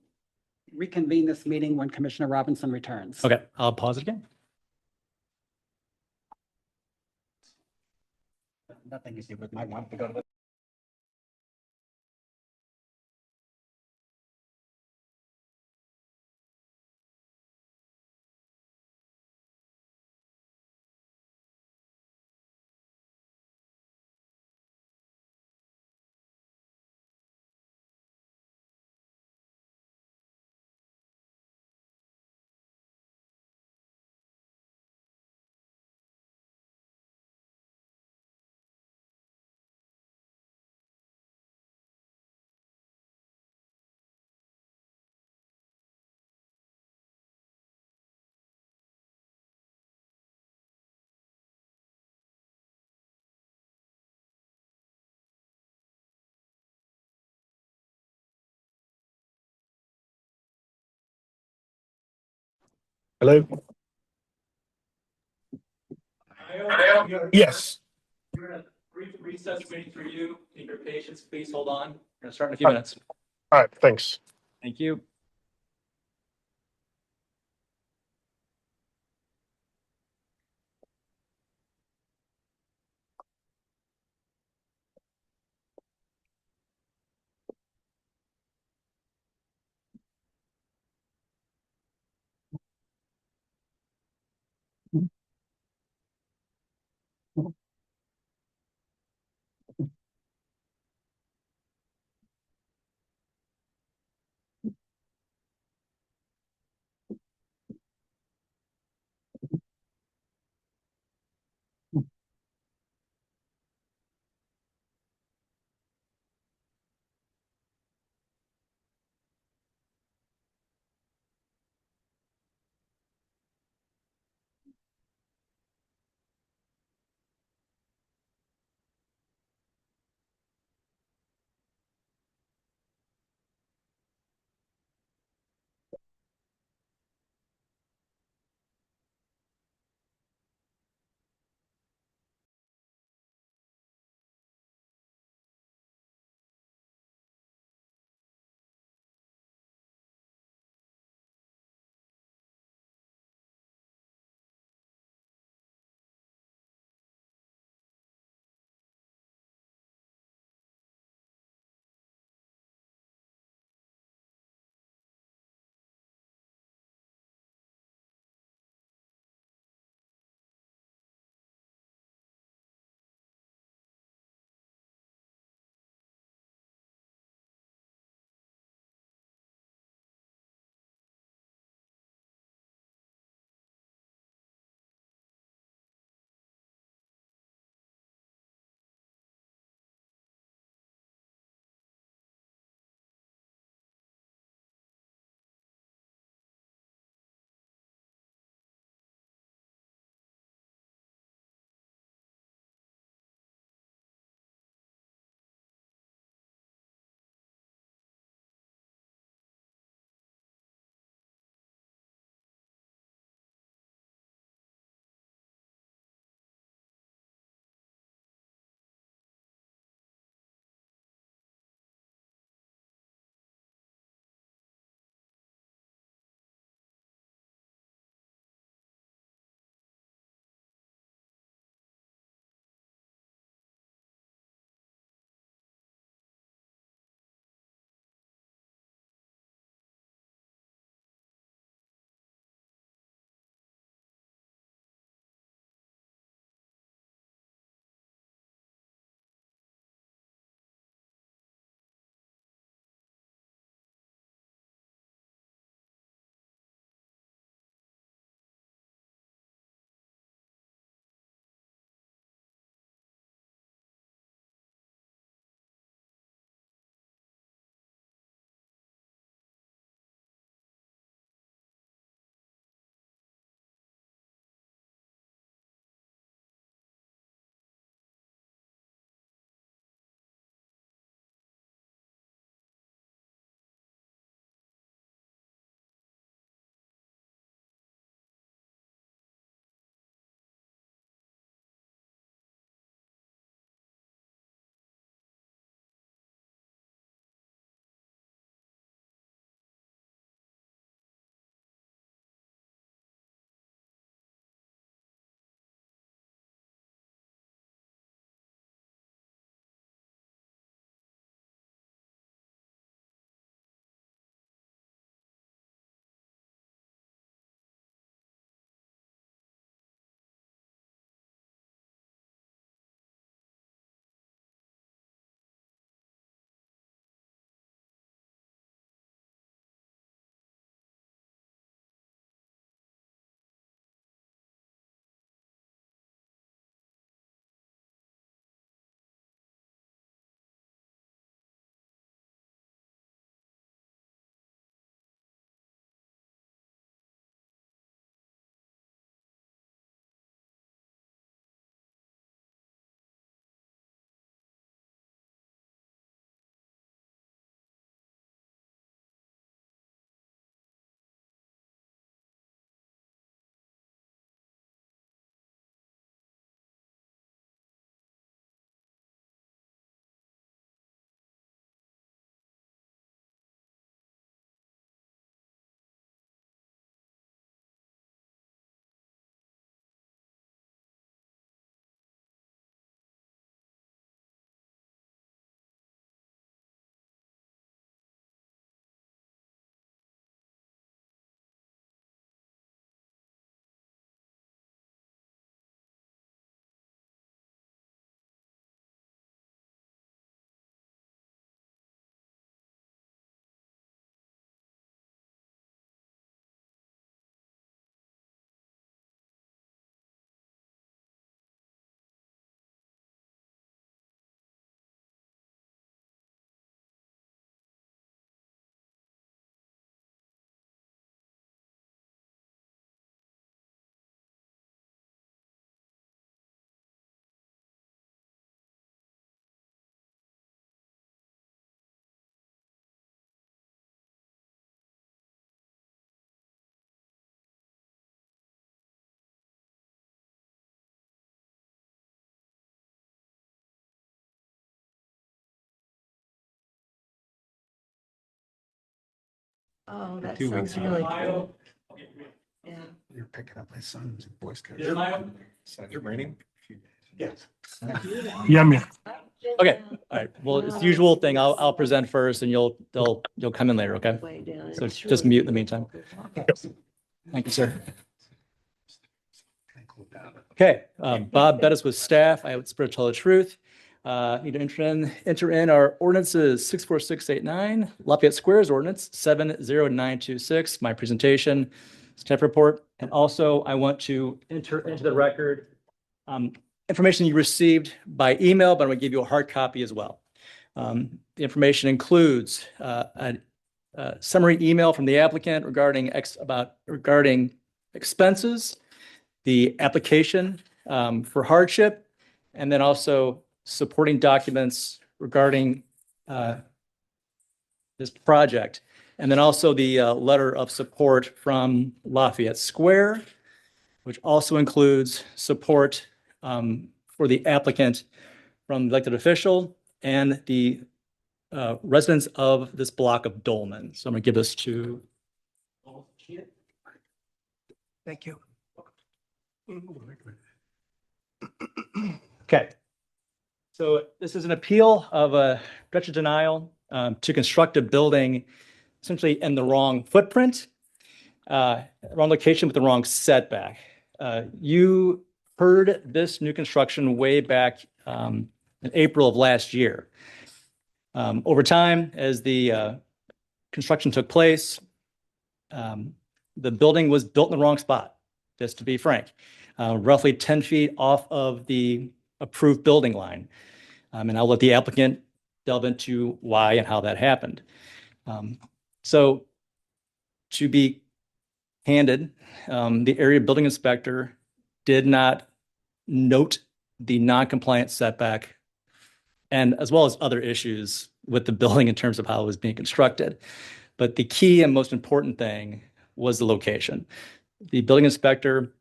reconvene this meeting when Commissioner Robinson returns. Okay, I'll pause it again. Nothing to do with my want to go to the Hello? Yes. We're gonna brief recess waiting for you. Need your patience. Please hold on. We're gonna start in a few minutes. All right, thanks. Thank you. Oh, that 2 weeks sounds really ago. cool. Yeah. You're picking up my son's Boy Scout. Is mine? Is it raining? Yes. Yummy. Okay, all right. Well, it's the usual thing. I'll present first and you'll come in later, okay? Way down. So It's just really mute in the meantime. Thank you, sir. Okay, Bob Bettis with staff. I would spread tell the truth. Need to enter in our ordinances 64689, Lafayette Squares Ordinance 70926, my presentation, staff report. And also I want to enter into the record information you received by email, but I'm going to give you a hard copy as well. The information includes a summary email from the applicant regarding expenses, the application for hardship, and then also supporting documents regarding this project. And then also the letter of support from Lafayette Square, which also includes support for the applicant from the elected official and the residents of this block of Dolman. So I'm going to give this to. Thank you. Okay. So this is an appeal of a director's denial to construct a building essentially in the wrong footprint, wrong location with the wrong setback. You heard this new construction way back in April of last year. Over time, as the construction took place, the building was built in the wrong spot, just to be frank, roughly 10 feet off of the approved building line. And I'll let the applicant delve into why and how that happened. So to be candid, the area building inspector did not note the non-compliant setback and as well as other issues with the building in terms of how it was being constructed. But the key and most important thing was the location. The building inspector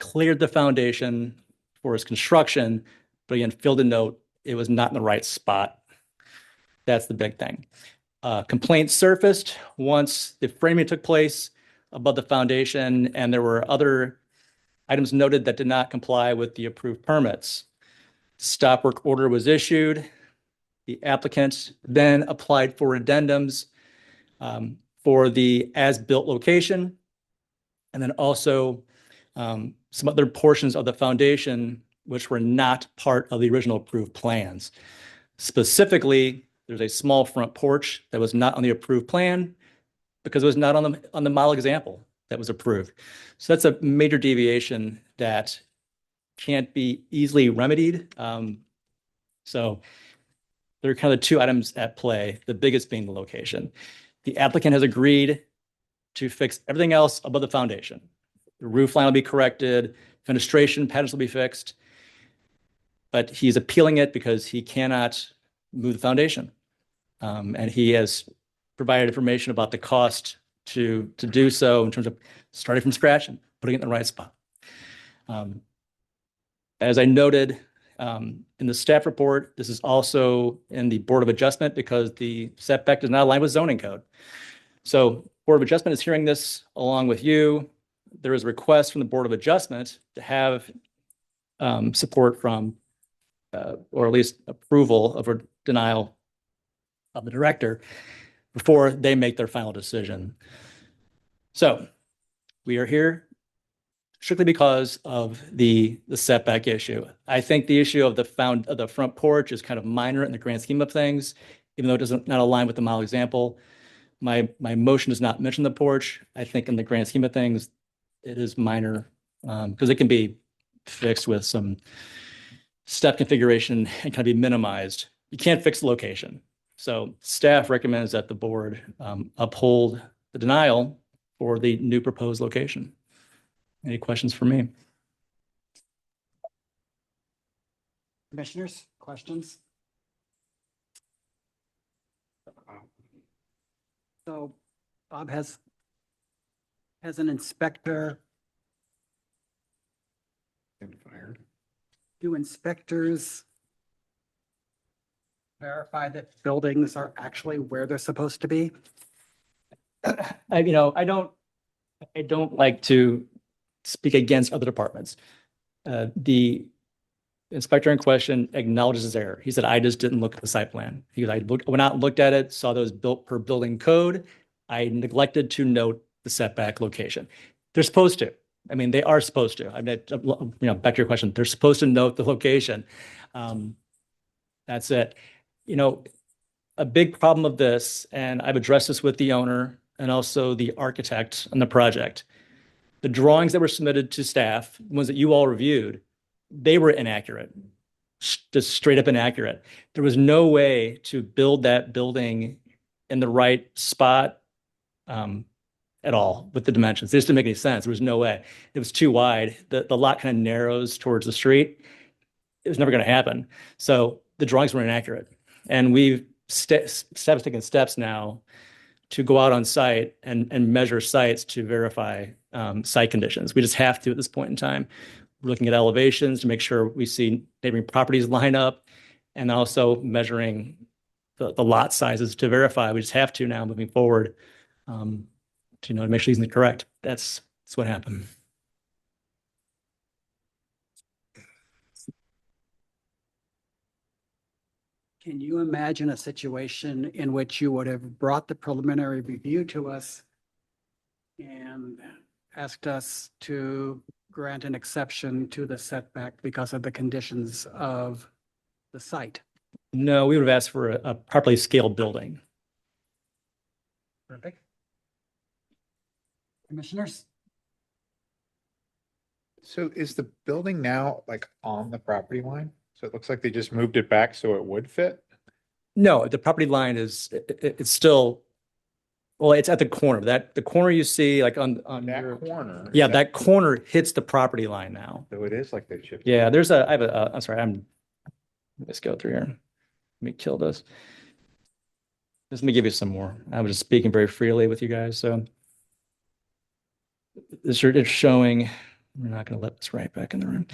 cleared the foundation for its construction, but again, failed to note it was not in the right spot. That's the big thing. Complaints surfaced once the framing took place above the foundation, and there were other items noted that did not comply with the approved permits. Stop work order was issued. The applicant then applied for addendums for the as-built location, and then also some other portions of the foundation which were not part of the original approved plans. Specifically, there's a small front porch that was not on the approved plan because it was not on the model example that was approved. So that's a major deviation that can't be easily remedied. So there are kind of the two items at play, the biggest being the location. The applicant has agreed to fix everything else above the foundation. The roof line will be corrected, fenestration patterns will be fixed, but he's appealing it because he cannot move the foundation. And he has provided information about the cost to do so in terms of starting from scratch and putting it in the right spot. As I noted in the staff report, this is also in the Board of Adjustment because the setback does not align with zoning code. So Board of Adjustment is hearing this along with you. There is a request from the Board of Adjustment to have support from, or at least approval of a denial of the director before they make their final decision. So we are here strictly because of the setback issue. I think the issue of the front porch is kind of minor in the grand scheme of things, even though it doesn't not align with the model example. My motion does not mention the porch. I think in the grand scheme of things, it is minor because it can be fixed with some step configuration and kind of be minimized. You can't fix the location. So staff recommends that the board uphold the denial for the new proposed location. Any questions for me? Commissioners, questions? So Bob has an inspector. Been fired. Do inspectors verify that buildings are actually where they're supposed to be? I don't like to speak against other departments. The inspector in question acknowledges his error. He said, I just didn't look at the site plan. Went out and looked at it, saw those built per building code. I neglected to note the setback location. They're supposed to. I mean, they are supposed to. I mean, back to your question, they're supposed to note the location. That's it. A big problem of this, and I've addressed this with the owner and also the architect on the project. The drawings that were submitted to staff, ones that you all reviewed, they were inaccurate, just straight up inaccurate. There was no way to build that building in the right spot at all with the dimensions. This didn't make any sense. There was no way. It was too wide. The lot kind of narrows towards the street. It was never going to happen. So the drawings were inaccurate. And we've taken steps now to go out on site and measure sites to verify site conditions. We just have to at this point in time. We're looking at elevations to make sure we see neighboring properties line up, and also measuring the lot sizes to verify. We just have to now moving forward to make sure these are correct. That's what happened. Can you imagine a situation in which you would have brought the preliminary review to us and asked us to grant an exception to the setback because of the conditions of the site? No, we would have asked for a properly scaled building. Perfect. Commissioners? So is the building now like on the property line? So it looks like they just moved it back so it would fit? No, the property line it's still, well, it's at the corner. The corner you see like on That corner. yeah, that corner hits the property line now. So it is like they chipped. Yeah, I'm sorry, let's go through here. Let me kill this. Let me give you some more. I was just speaking very freely with you guys. So it's showing, we're not going to let this right back in the room.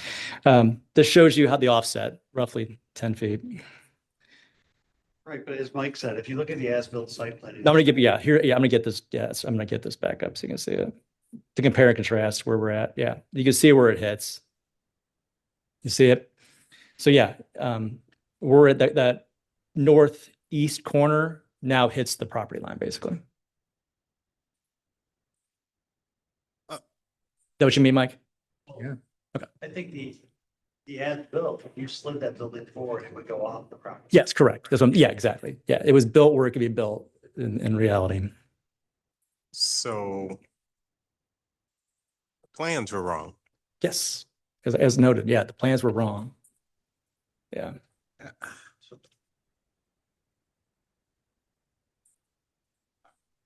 This shows you how the offset, roughly 10 feet. Right, but as Mike said, if you look at the as-built site plan. I'm going to give you, I'm going to get this, yes, I'm going to get this back up so you can see it. To compare and contrast where we're at. Yeah, you can see where it hits. You see it? So yeah, we're at that northeast corner now hits the property line, basically. Is that what you mean, Mike? Yeah. Okay. I think the as-built, if you slid that building forward, it would go off the property. Yes, correct. Yeah, exactly. Yeah, it was built where it could be built in reality. So the plans were wrong. Yes, as noted, yeah, the plans were wrong. Yeah.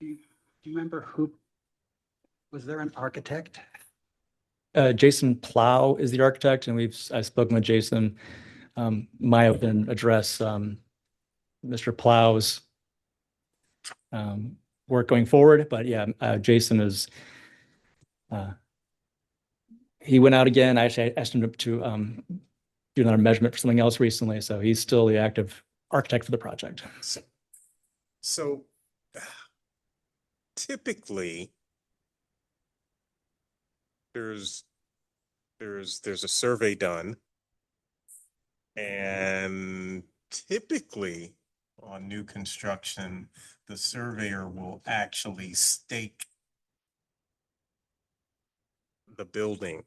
Do you remember was there an architect? Jason Plow is the architect, and I've spoken with Jason. My open address, Mr. Plow's work going forward, but yeah, Jason is. He went out again. I actually asked him to do another measurement for something else recently, so he's still the active architect for the project. So typically there's a survey done, and typically on new construction, the surveyor will actually stake the building.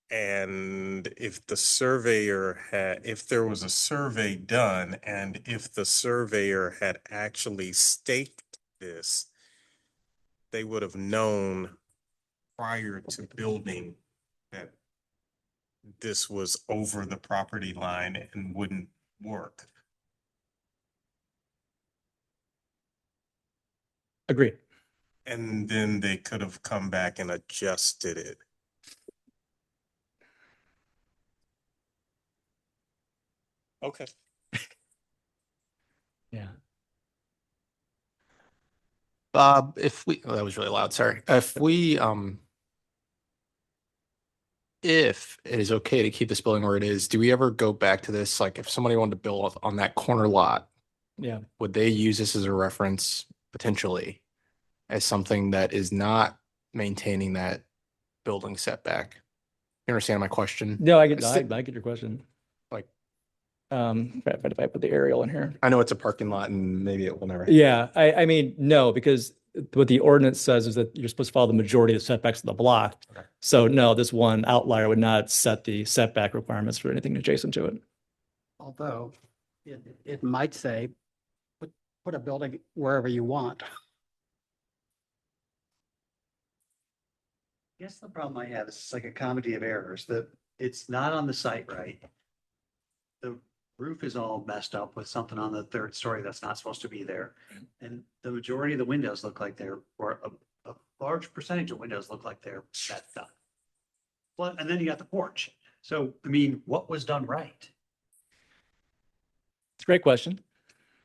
And if there was a survey done, and if the surveyor had actually staked this, they would have known prior to building that this was over the property line and wouldn't work. Agreed. And then they could have come back and adjusted it. Okay. Yeah. Bob, that was really loud, sorry. If it is okay to keep this building where it is, do we ever go back to this? Like if somebody wanted to build on that corner lot, yeah, would they use this as a reference potentially as something that is not maintaining that building setback? You understand my question? No, I get your question. Like, If I put the aerial in here. I know it's a parking lot and maybe it will never. Yeah, I mean, no, because what the ordinance says is that you're supposed to follow the majority of the setbacks of the block. Okay. So no, this one outlier would not set the setback requirements for anything adjacent to it. Although it might say, put a building wherever you want. I guess the problem I have is it's like a comedy of errors, that it's not on the site right. The roof is all messed up with something on the third story that's not supposed to be there. And the majority of the windows look like they're, or a large percentage of windows look like they're messed up. Well, and then you got the porch. So, I mean, what was done right? It's a great question.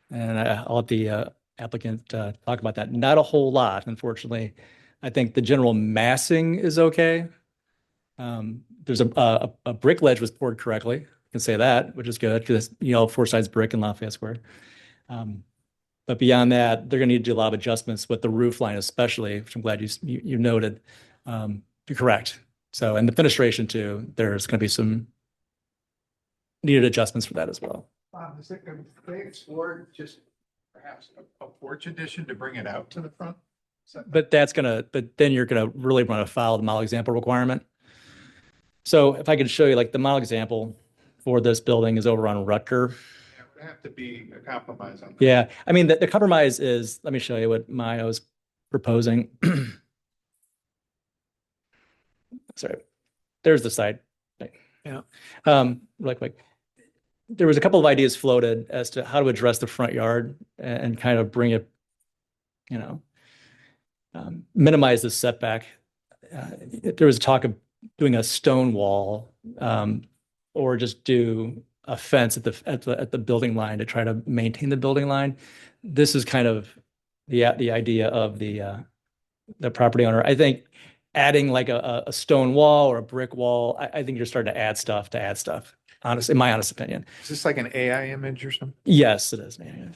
And I'll let the applicant talk about that. Not a whole lot, unfortunately. I think the general massing is okay. There's a brick ledge was poured correctly. I can say that, which is good because four sides brick in Lafayette Square. But beyond that, they're going to need to do a lot of adjustments with the roof line, especially, which I'm glad you noted. You're correct. So, and the fenestration too, there's going to be some needed adjustments for that as well. Is it going to explore just perhaps a porch addition to bring it out to the front? But then you're gonna really run afoul of the model example requirement. So if I could show you, like, the model example for this building is over on Rutger. It would have to be a compromise on that. Yeah, I mean, the compromise is, let me show you what Maya is proposing. Sorry, there's the site. Yeah. Really quick. There was a couple of ideas floated as to how to address the front yard and kind of bring it, minimize the setback. There was talk of doing a stone wall, or just do a fence at the building line to try to maintain the building line. This is kind of the idea of the property owner. I think adding like a stone wall or a brick wall, I think you're starting to add stuff. Honestly, in my honest opinion. Is this like an AI image or something? Yes, it is, man.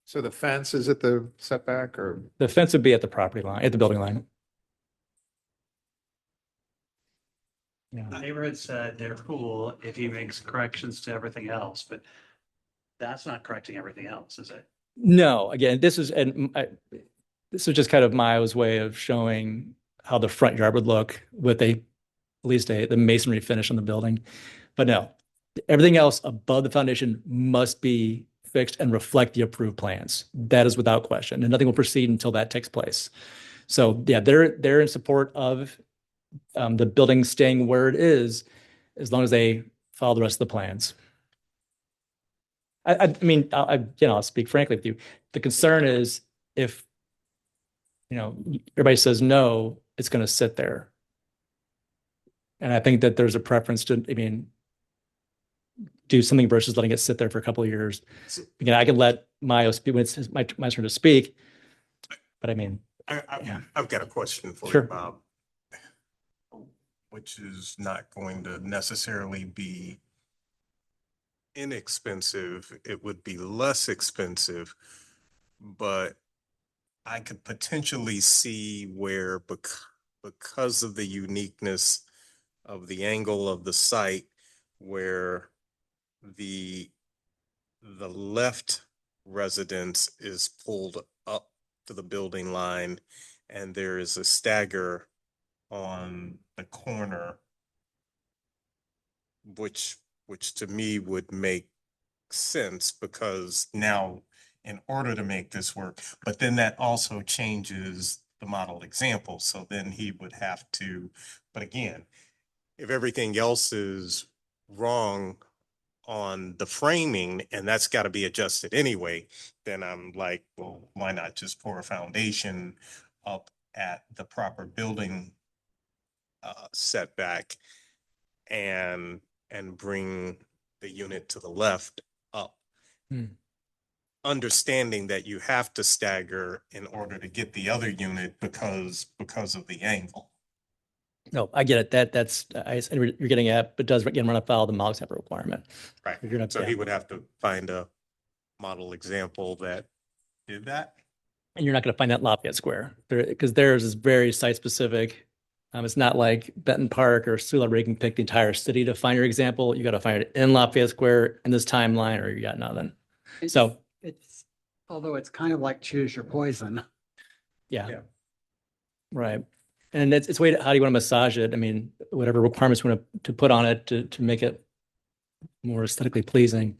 So the fence is at the setback, or? The fence would be at the property line, at the building line. The neighborhood said they're cool if he makes corrections to everything else, but that's not correcting everything else, is it? No, again, this is just kind of Maya's way of showing how the front yard would look with at least the masonry finish on the building. But no, everything else above the foundation must be fixed and reflect the approved plans. That is without question, and nothing will proceed until that takes place. So yeah, they're in support of the building staying where it is, as long as they follow the rest of the plans. I mean, I'll speak frankly with you. The concern is if, everybody says no, it's going to sit there. And I think that there's a preference to, do something versus letting it sit there for a couple of years. Again, I can let Mayo speak when it's my turn to speak, but I've got a question for Sure. you, Bob, which is not going to necessarily be inexpensive. It would be less expensive, but I could potentially see where because of the uniqueness of the angle of the site, where the left residence is pulled up to the building line and there is a stagger on the corner, which to me would make sense, because now in order to make this work, but then that also changes the model example. So then he would have to, but again, if everything else is wrong on the framing and that's got to be adjusted anyway, then I'm like, well, why not just pour a foundation up at the proper building setback and bring the unit to the left up. Understanding that you have to stagger in order to get the other unit because of the angle. No, I get it. That's you're getting at, but does again run afoul of the model example requirement. Right. You're gonna, So he would have to find a model example that did that? And you're not going to find that in Lafayette Square because theirs is very site specific. It's not like Benton Park or Sula where you can pick the entire city to find your example. You got to find it in Lafayette Square in this timeline, or you got nothing. So It's, although it's kind of like choose your poison. yeah. Right. And it's way how do you want to massage it? I mean, whatever requirements you want to put on it to make it more aesthetically pleasing.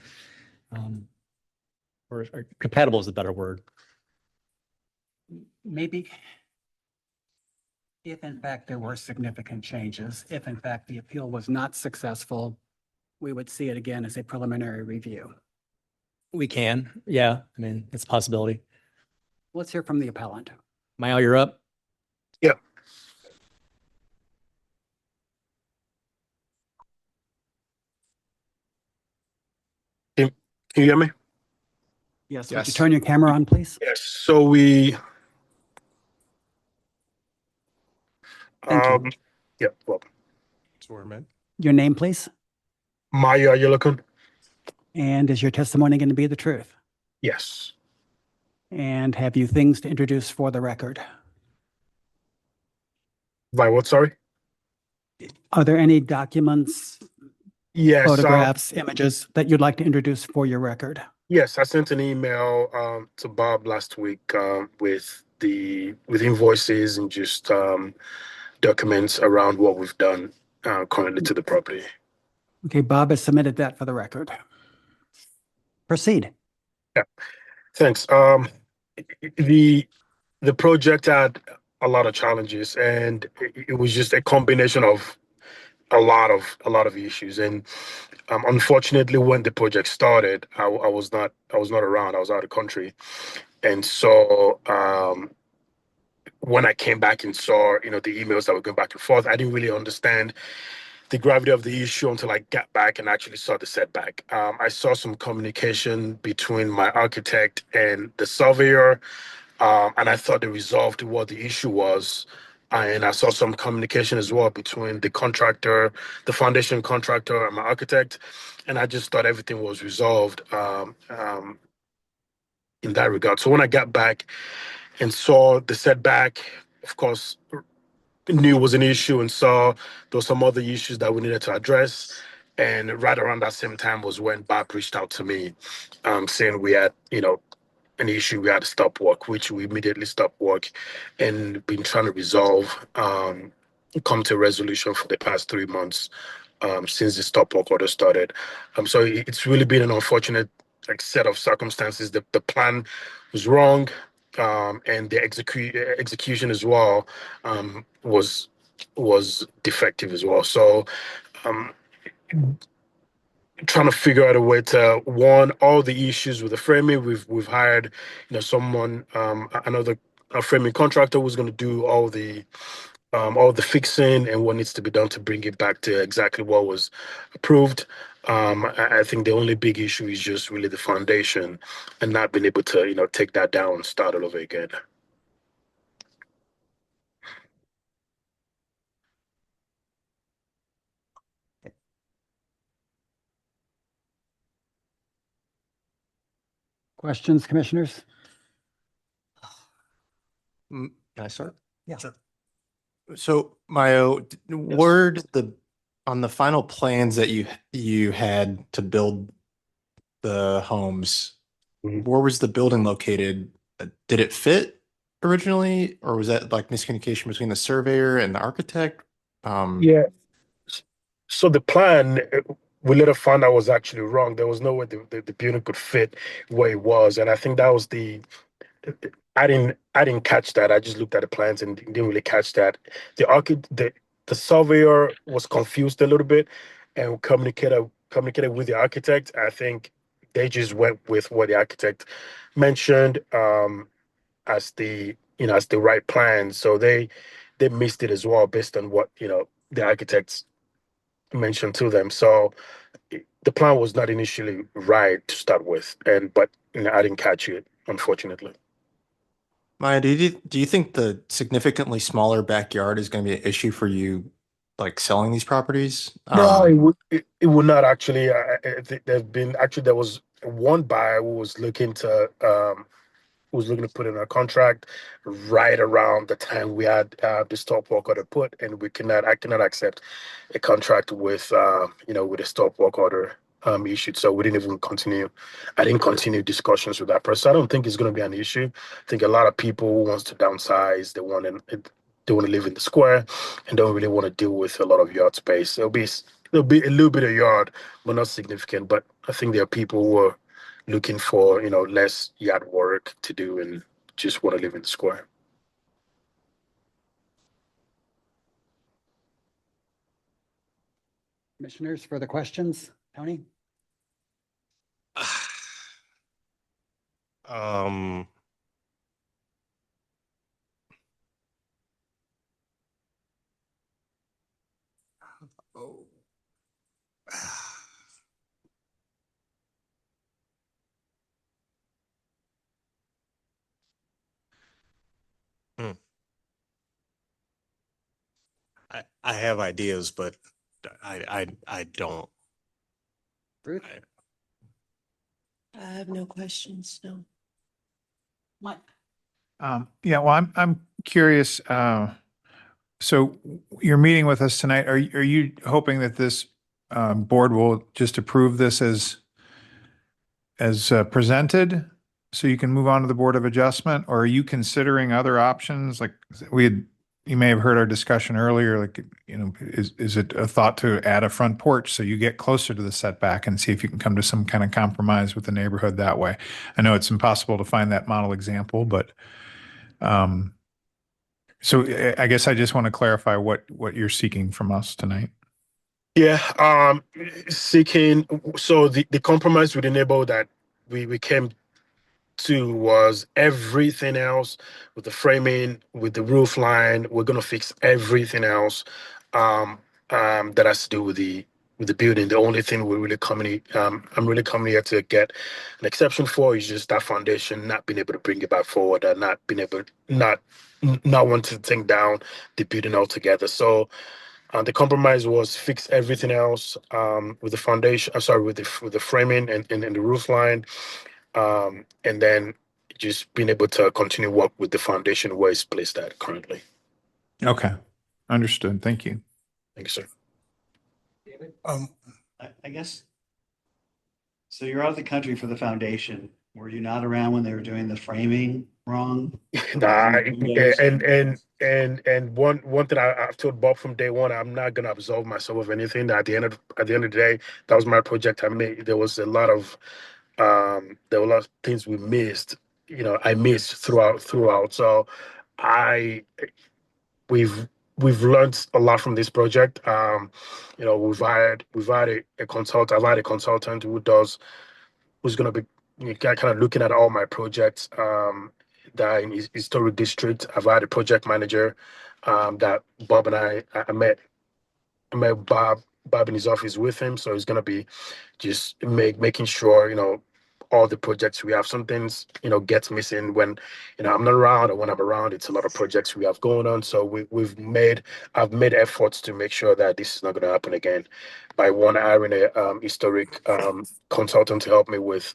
Or compatible is a better word. Maybe if in fact there were significant changes, if in fact the appeal was not successful, we would see it again as a preliminary review. We can. Yeah. I mean, it's a possibility. Let's hear from the appellant. Mayo, you're up. Yeah. Can you hear me? Yes, would you turn your camera on, please? Yes. So we. Thank you. Yeah. Well, Your name, please? Maya, you're looking. And is your testimony going to be the truth? Yes. And have you things to introduce for the record? By what? Sorry. Are there any documents, Yes. photographs, images that you'd like to introduce for your record? Yes, I sent an email to Bob last week with invoices and just documents around what we've done currently to the property. Okay, Bob has submitted that for the record. Proceed. Yeah. Thanks. The project had a lot of challenges, and it was just a combination of a lot of issues. And unfortunately, when the project started, I was not around. I was out of country, and so when I came back and saw the emails that were going back and forth, I didn't really understand the gravity of the issue until I got back and actually saw the setback. I saw some communication between my architect and the surveyor, and I thought they resolved what the issue was. And I saw some communication as well between the contractor, the foundation contractor, and my architect. And I just thought everything was resolved in that regard. So when I got back and saw the setback, of course, knew it was an issue and saw there were some other issues that we needed to address. And right around that same time was when Bob reached out to me saying we had, an issue, we had to stop work, which we immediately stopped work and been trying to resolve, come to a resolution for the past 3 months since the stop work order started. So it's really been an unfortunate set of circumstances. The plan was wrong, and the execution as well was defective as well. So trying to figure out a way to all the issues with the framing. We've hired someone, a framing contractor who's going to do all the fixing and what needs to be done to bring it back to exactly what was approved. I think the only big issue is just really the foundation and not being able to take that down and start all over again. Questions, commissioners? Can I start? Yeah. So Mayo, on the final plans that you had to build the homes, where was the building located? Did it fit originally, or was that like miscommunication between the surveyor and the architect? Yeah. So the plan, we later found out was actually wrong. There was no way the building could fit where it was, and I think that was I didn't catch that. I just looked at the plans and didn't really catch that. The surveyor was confused a little bit and communicated with the architect. I think they just went with what the architect mentioned as the right plan. So they missed it as well based on what the architects mentioned to them. So the plan was not initially right to start with, but I didn't catch it, unfortunately. Maya, do you think the significantly smaller backyard is going to be an issue for you, like selling these properties? No, it would not actually. There was one buyer who was looking to put in a contract right around the time we had the stop work order put, and I cannot accept a contract with with a stop work order issued. So we didn't even continue. I didn't continue discussions with that person. I don't think it's going to be an issue. I think a lot of people who wants to downsize, they want to live in the square and don't really want to deal with a lot of yard space. There'll be a little bit of yard, but not significant. But I think there are people who are looking for less yard work to do and just want to live in the square. Commissioners, further questions? Tony? Um, oh. Hmm. I have ideas, but I don't. Ruth? I have no questions, no. Mike? Yeah, well, I'm curious. So you're meeting with us tonight. Are you hoping that this board will just approve this as presented, so you can move on to the Board of Adjustment, or are you considering other options? Like you may have heard our discussion earlier. Like, is it a thought to add a front porch so you get closer to the setback and see if you can come to some kind of compromise with the neighborhood that way? I know it's impossible to find that model example, but so I guess I just want to clarify what you're seeking from us tonight. Yeah, seeking. So the compromise with the neighbor that we came to was everything else with the framing, with the roof line. We're gonna fix everything else that has to do with the building. The only thing we're really I'm really coming here to get an exception for is just that foundation, not being able to bring it back forward, and not being able not wanting to take down the building altogether. So the compromise was fix everything else with the foundation. Sorry, with the framing and the roof line, and then just being able to continue work with the foundation where it's placed at currently. Okay, understood. Thank you. Thank you, sir. I guess. So you're out of the country for the foundation. Were you not around when they were doing the framing wrong? Nah, and one thing I've told Bob from day one, I'm not gonna absolve myself of anything. At the end of the day, that was my project. I made. There was a lot of things we missed. I missed throughout. So we've learned a lot from this project. We've hired a consultant. I've hired a consultant who's going to be kind of looking at all my projects that in historic district. I've had a project manager that Bob and I met Bob in his office with him. So he's going to be just making sure, all the projects we have. Some things, gets missing when, I'm not around, or when I'm around, it's a lot of projects we have going on. So I've made efforts to make sure that this is not going to happen again by hiring a historic consultant to help me with,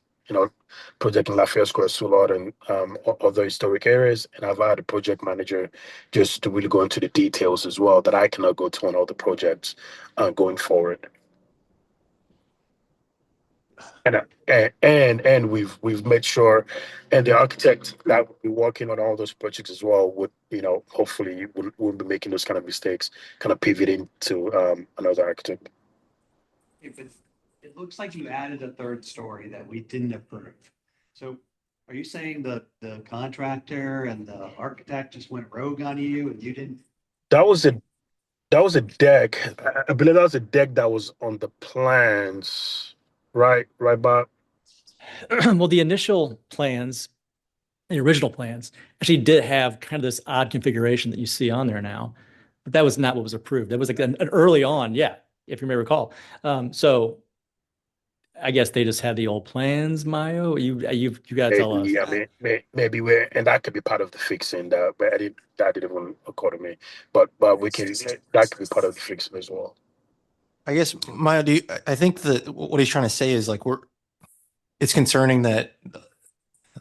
project in Lafayette Square, Soulard, and other historic areas. And I've had a project manager just to really go into the details as well that I cannot go to on all the projects going forward. And we've made sure, and the architect that will be working on all those projects as well would, hopefully wouldn't be making those kind of mistakes, kind of pivoting to another architect. It looks like you added a third story that we didn't approve. So are you saying the contractor and the architect just went rogue on you and you didn't? That was a deck. I believe that was a deck that was on the plans. Right, Bob? Well, the initial plans, the original plans, actually did have kind of this odd configuration that you see on there now, but that was not what was approved. That was like an early on, yeah, if you may recall. So I guess they just had the old plans, Mayo. You got to tell us. Yeah, maybe and that could be part of the fixing. That didn't even occur to me, but that could be part of the fixing as well. I guess, Maya, I think that what he's trying to say is like it's concerning that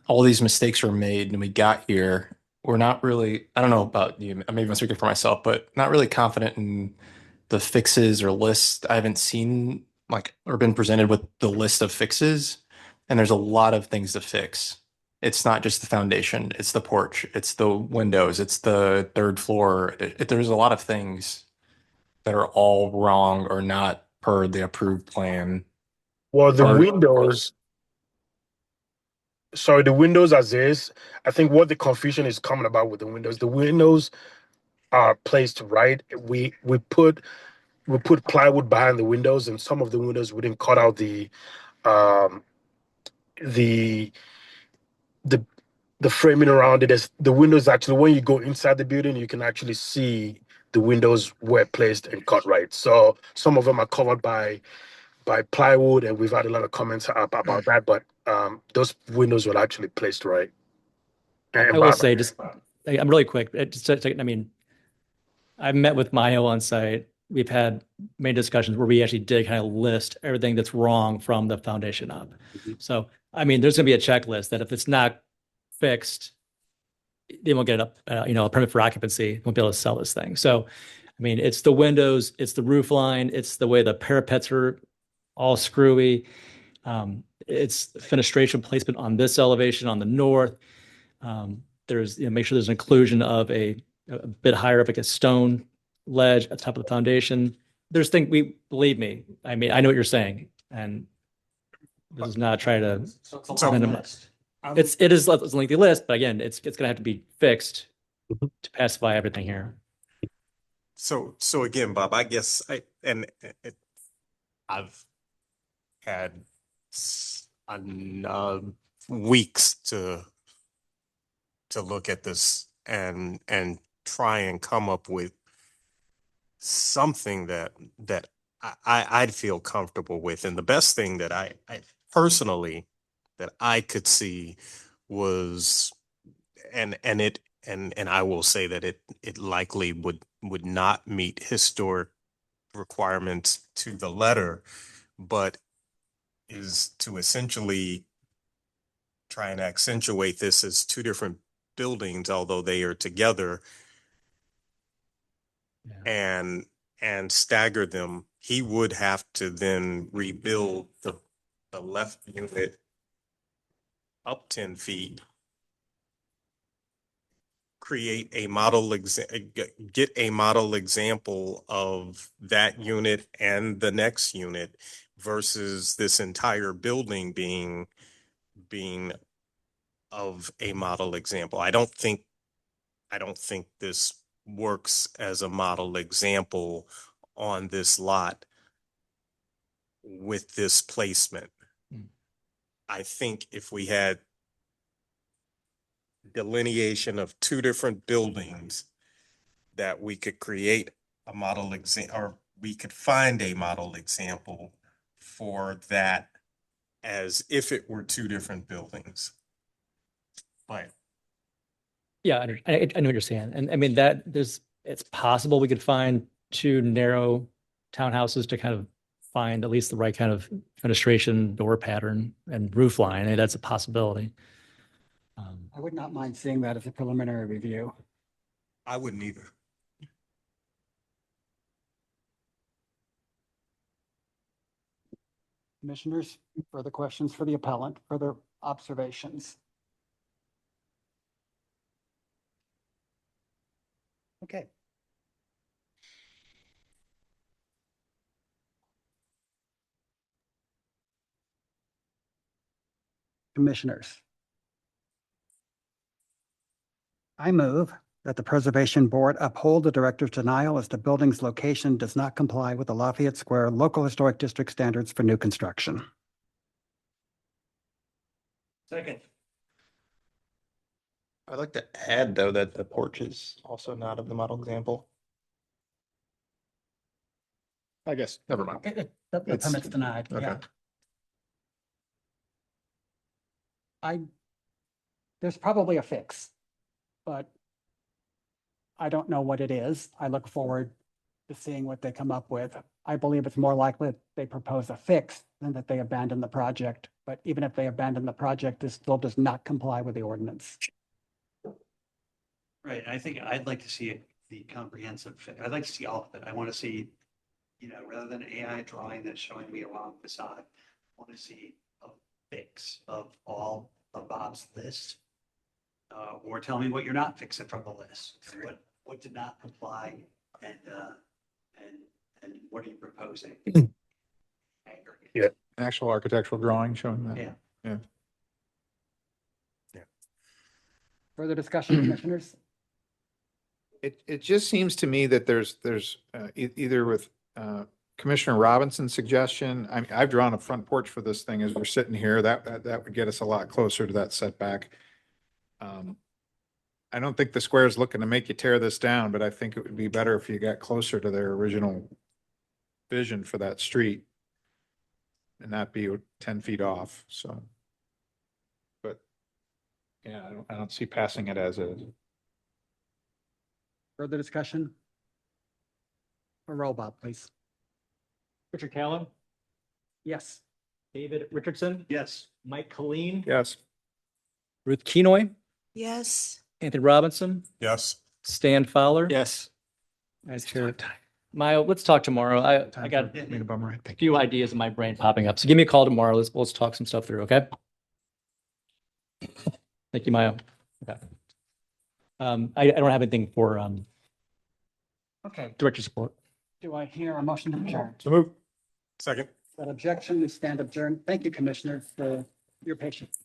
all these mistakes were made and we got here. We're not really, I don't know about you, maybe I'm speaking for myself, but not really confident in the fixes or lists. I haven't seen like or been presented with the list of fixes, and there's a lot of things to fix. It's not just the foundation, it's the porch, it's the windows, it's the third floor. There's a lot of things that are all wrong or not per the approved plan. Well, the Or- windows, sorry, the windows as is, I think what the confusion is coming about with the windows are placed right. We put plywood behind the windows, and some of the windows we didn't cut out um the the the framing around it. Is the windows actually, when you go inside the building, you can actually see the windows were placed and cut right. So some of them are covered by plywood, and we've had a lot of comments about that, but those windows were actually placed right. I will say, just, I'm really quick. I mean, I've met with Mayo on site. We've had many discussions where we actually did kind of list everything that's wrong from the foundation up. So, I mean, there's going to be a checklist that if it's not fixed, they won't get a permit for occupancy, won't be able to sell this thing. So, I mean, it's the windows, it's the roof line, it's the way the parapets are all screwy. It's fenestration placement on this elevation on the north. There's, make sure there's an inclusion of a bit higher up, like a stone ledge at the top of the foundation. There's things believe me. I mean, I know what you're saying, and this is not try to minimize. It is a lengthy list, but again, it's going to have to be fixed to pacify everything here. So again, Bob, I guess I've had weeks to look at this and try and come up with something that I'd feel comfortable with. And the best thing that I personally that I could see was, and I will say that it likely would not meet historic requirements to the letter, but is to essentially try and accentuate this as two different buildings, although they are together, and stagger them. He would have to then rebuild the left unit up 10 feet, create a model get a model example of that unit and the next unit versus this entire building being of a model example. I don't think this works as a model example on this lot with this placement. I think if we had delineation of two different buildings, that we could create a model example, or we could find a model example for that as if it were two different buildings. But Yeah, I know what you're saying. And I mean, it's possible we could find two narrow townhouses to kind of find at least the right kind of fenestration, door pattern, and roof line. And that's a possibility. I would not mind seeing that as a preliminary review. I wouldn't either. Commissioners, further questions for the appellant, further observations? Okay. Commissioners, I move that the Preservation Board uphold the director's denial as the building's location does not comply with the Lafayette Square Local Historic District standards for new construction. Second. I'd like to add, though, that the porch is also not of the model example. I guess, never mind. The permit's denied, yeah. There's probably a fix, but I don't know what it is. I look forward to seeing what they come up with. I believe it's more likely that they propose a fix than that they abandon the project But even if they abandon the project, this still does not comply with the ordinance. Right, I think I'd like to see the comprehensive, I'd like to see all of it. I want to see, rather than an AI drawing that's showing me a wrong facade, I want to see a fix of all of Bob's list. Or tell me what you're not fixing from the list, what did not comply, and what are you proposing? Yeah. Actual architectural drawing showing that. Yeah. Yeah. Further discussion, commissioners? It just seems to me that there's either with Commissioner Robinson's suggestion, I've drawn a front porch for this thing as we're sitting here. That would get us a lot closer to that setback. I don't think the square is looking to make you tear this down, but I think it would be better if you got closer to their original vision for that street and not be 10 feet off, so. But yeah, I don't see passing it as is. Further discussion? A roll, Bob, please. Richard Callum, Yes. David Richardson, Yes. Mike Colleen, Yes. Ruth Kenoy, Yes. Anthony Robinson, Yes. Stan Fowler. Yes. As chair. Mayo, let's talk tomorrow. I got Me to bum right. a few ideas in my brain popping up. So give me a call tomorrow. Let's talk some stuff through, okay? Thank you, Mayo. Okay. I don't have anything for Okay. director support. Do I hear a motion to adjourn? So move. Second. That objection, we stand adjourned. Thank you, Commissioner, for your patience.